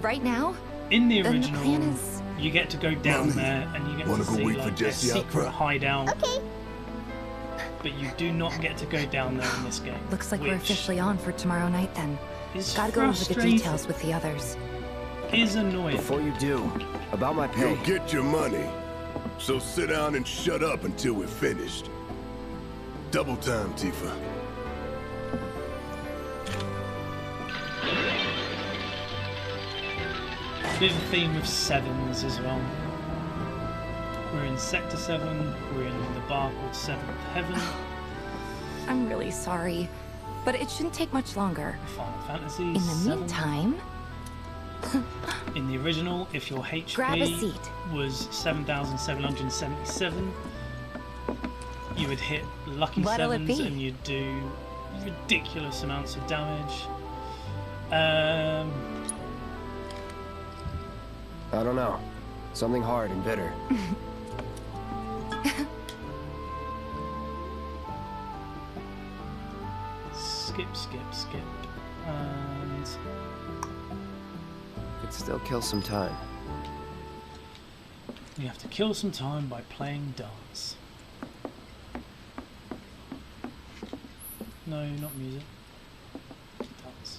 Right now? In the Then the original, plan is- you get to go down Mommy, there and you get wanna to go see wait for like their Jesse out secret front? hideout. Okay. But you do not get to go down there in this game. Looks like we're which officially on for tomorrow night then. is Gotta go over the frustrating. details with the others. Is annoying. Before you do, about my pay. You'll get your money. So sit down and shut up until we're finished. Double time, Tifa. Bit of a theme of sevens as well. We're in Sector 7, we're in the bar called 7th Heaven. I'm really sorry, but it shouldn't take much longer. Final Fantasy In the 7. meantime... In the original, if your HP Grab a seat. was 7,777, you would hit lucky What'll it sevens be? and you'd do ridiculous amounts of damage. I don't know. Something hard and bitter. Skip. And Could still kill some time. You have to kill some time by playing dance. No, not music. Dance.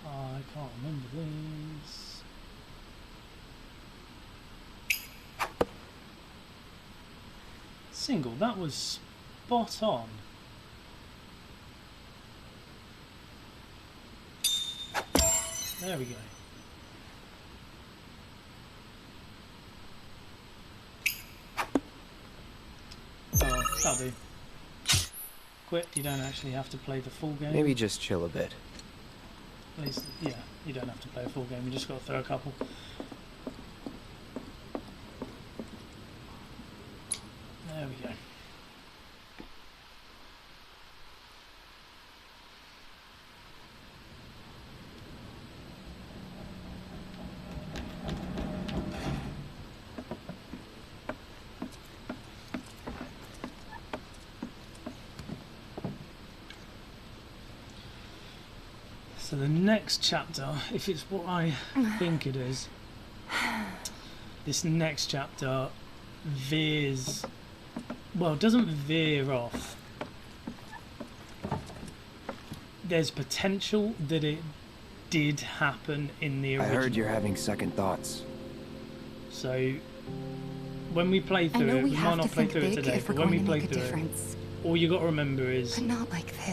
I can't remember this. Single, that was spot on. There we go. Oh, that'll do. Quit, you don't actually have to play the full game. Maybe just chill a bit. At least, yeah, you don't have to play a full game, you just got to throw a couple. There we go. So the next chapter, if it's what I think it is, this next chapter veers, well, it doesn't veer off. There's potential that it did happen in the original. I heard you're having second thoughts. So when we play through it, we might not play through it today, but when we play through it, all you got to remember is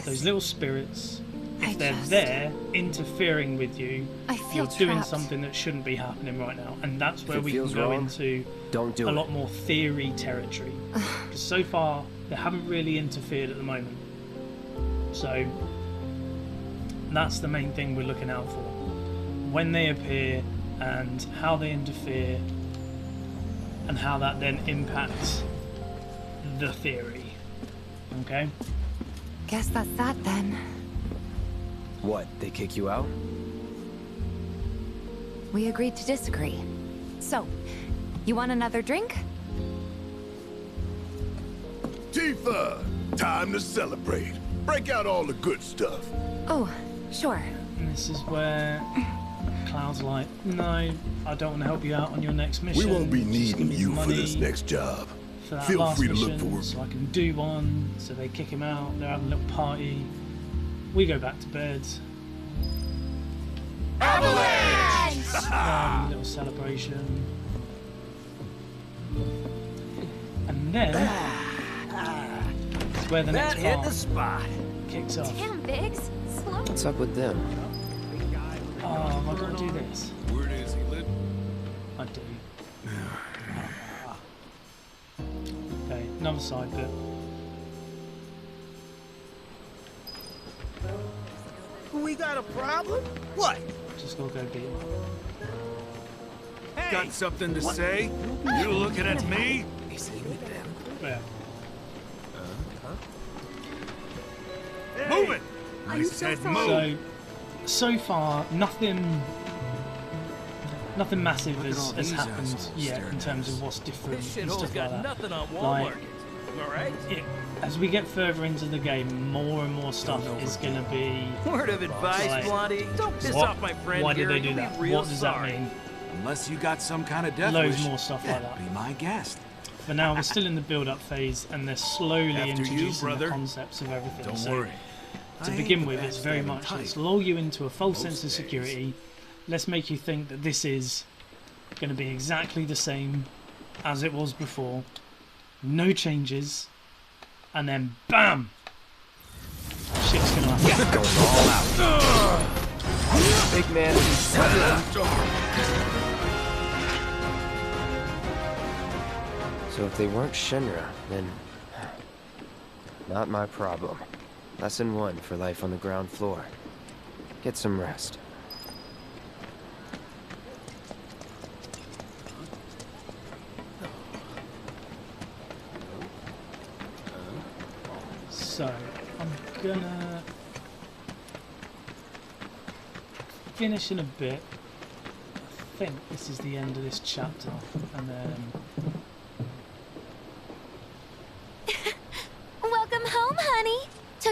those little spirits. If they're there interfering with you, you're doing something that shouldn't be happening right now, and that's where we can go into a lot more theory territory. Because so far they haven't really interfered at the moment, so that's the main thing we're looking out for. When they appear and how they interfere, and how that then impacts the theory. Okay? Guess that's that then. What, they kick you out? We agreed to disagree. So, you want another drink? Tifa, time to celebrate. Break out all the good stuff. Oh, sure. And this is where Cloud's like, no, I don't want to help you out on your next mission. We won't be needing you for this next job. Feel free to look for work. So I can do one. So they kick him out. They're having a little party. We go back to bed. Avalanche! Little celebration. And then it's where the next part kicks off. Damn, Biggs. Slow. What's up with them? Oh, am I going to do this? Where is he live? I do. Okay, another side bit. We got a problem? What? Just gotta go beat him. Hey, got something to say? You looking at me? Is he with them? Yeah. Hey. Move it! I said move. So far, nothing massive has happened yet in terms of what's different and stuff like that. Nothing on Like, all right? as we get further into the game, more and more stuff is going to be... Word of advice, like, Blondie. Don't piss off my friend. Why did they here. do that? Real What does that sorry. mean? Unless you got some kind of death Loads wish, more stuff like that. Be my guest. For now, we're still in the build-up phase, and they're slowly After introducing you, the concepts of everything. Don't so, worry. to begin with, it's very much, let's lull you into a false sense of security. Let's make you think that this is going to be exactly the same as it was before. No changes. And then, BAM! Shit's going to happen. Going all out. Big man. So if they weren't Shinra, then... not my problem. Lesson 1 for life on the ground floor. Get some rest. So, I'm gonna finish in a bit. I think this is the end of this chapter, and then...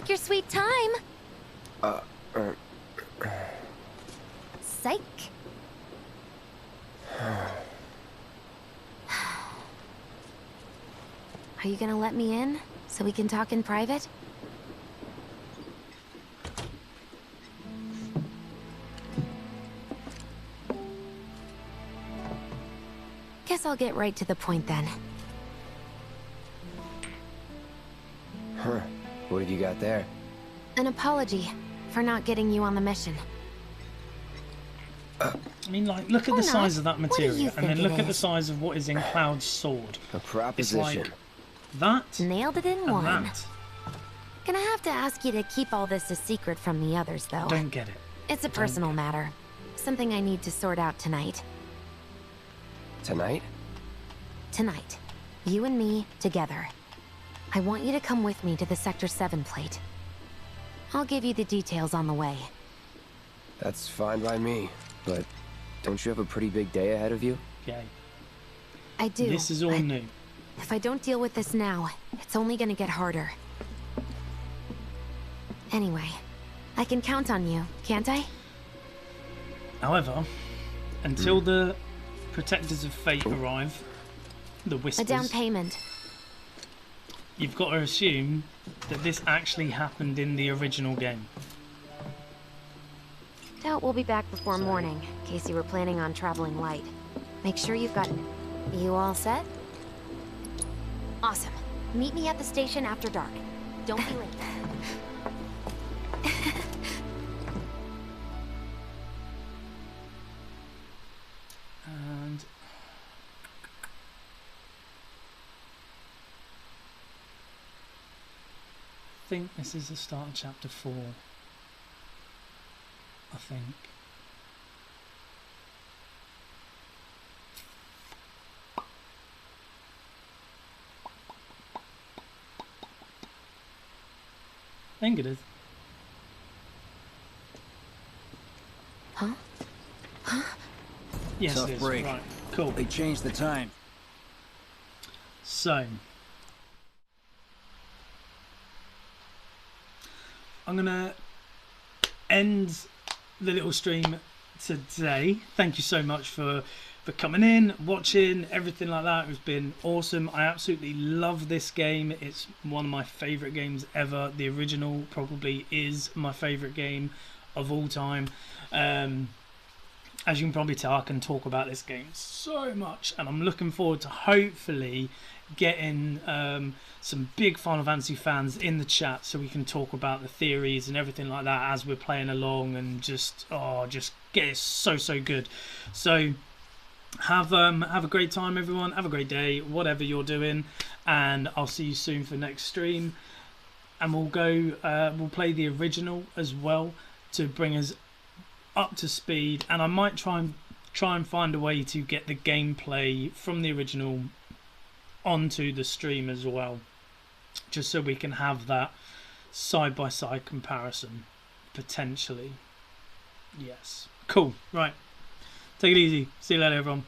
Took your sweet time. Psych. Are you gonna let me in so we can talk in private? Guess I'll get right to the point then. Huh. What have you got there? An apology for not getting you on the mission. I mean, like, look at the size of that materia, and then look at the is? size of what is in Cloud's sword. A It's proposition. like that. Nailed it in and one. that. Gonna have to ask you to keep all this a secret from the others, though. Don't get it. It's a personal matter. Something I need to sort out tonight. Tonight? Tonight. You and me, together. I want you to come with me to the Sector 7 plate. I'll give you the details on the way. That's fine by me, but don't you have a pretty big day ahead of you? Okay. I do. This is all new. If I don't deal with this now, it's only gonna get harder. Anyway, I can count on you, can't I? However, until the Protectors of Fate arrive, the Whispers, A down payment. you've got to assume that this actually happened in the original game. Doubt we'll be back before morning, in case you were planning on traveling light. Make sure you've got... You all set? Awesome. Meet me at the station after dark. Don't be late. And I think this is the start of chapter 4. I think. I think it is. Huh? Huh? Yes, Tough it is. break. Right. Cool. They changed the time. So, I'm gonna end the little stream today. Thank you so much for coming in, watching, everything like that. It's been awesome. I absolutely love this game. It's one of my favorite games ever. The original probably is my favorite game of all time. As you can probably tell, I can talk about this game so much, and I'm looking forward to hopefully getting some big Final Fantasy fans in the chat so we can talk about the theories and everything like that as we're playing along, and just get it so good. So have a great time, everyone. Have a great day, whatever you're doing, and I'll see you soon for next stream. And we'll play the original as well to bring us up to speed, and I might try and find a way to get the gameplay from the original onto the stream as well, just so we can have that side-by-side comparison potentially. Yes, cool. Right, take it easy. See you later, everyone.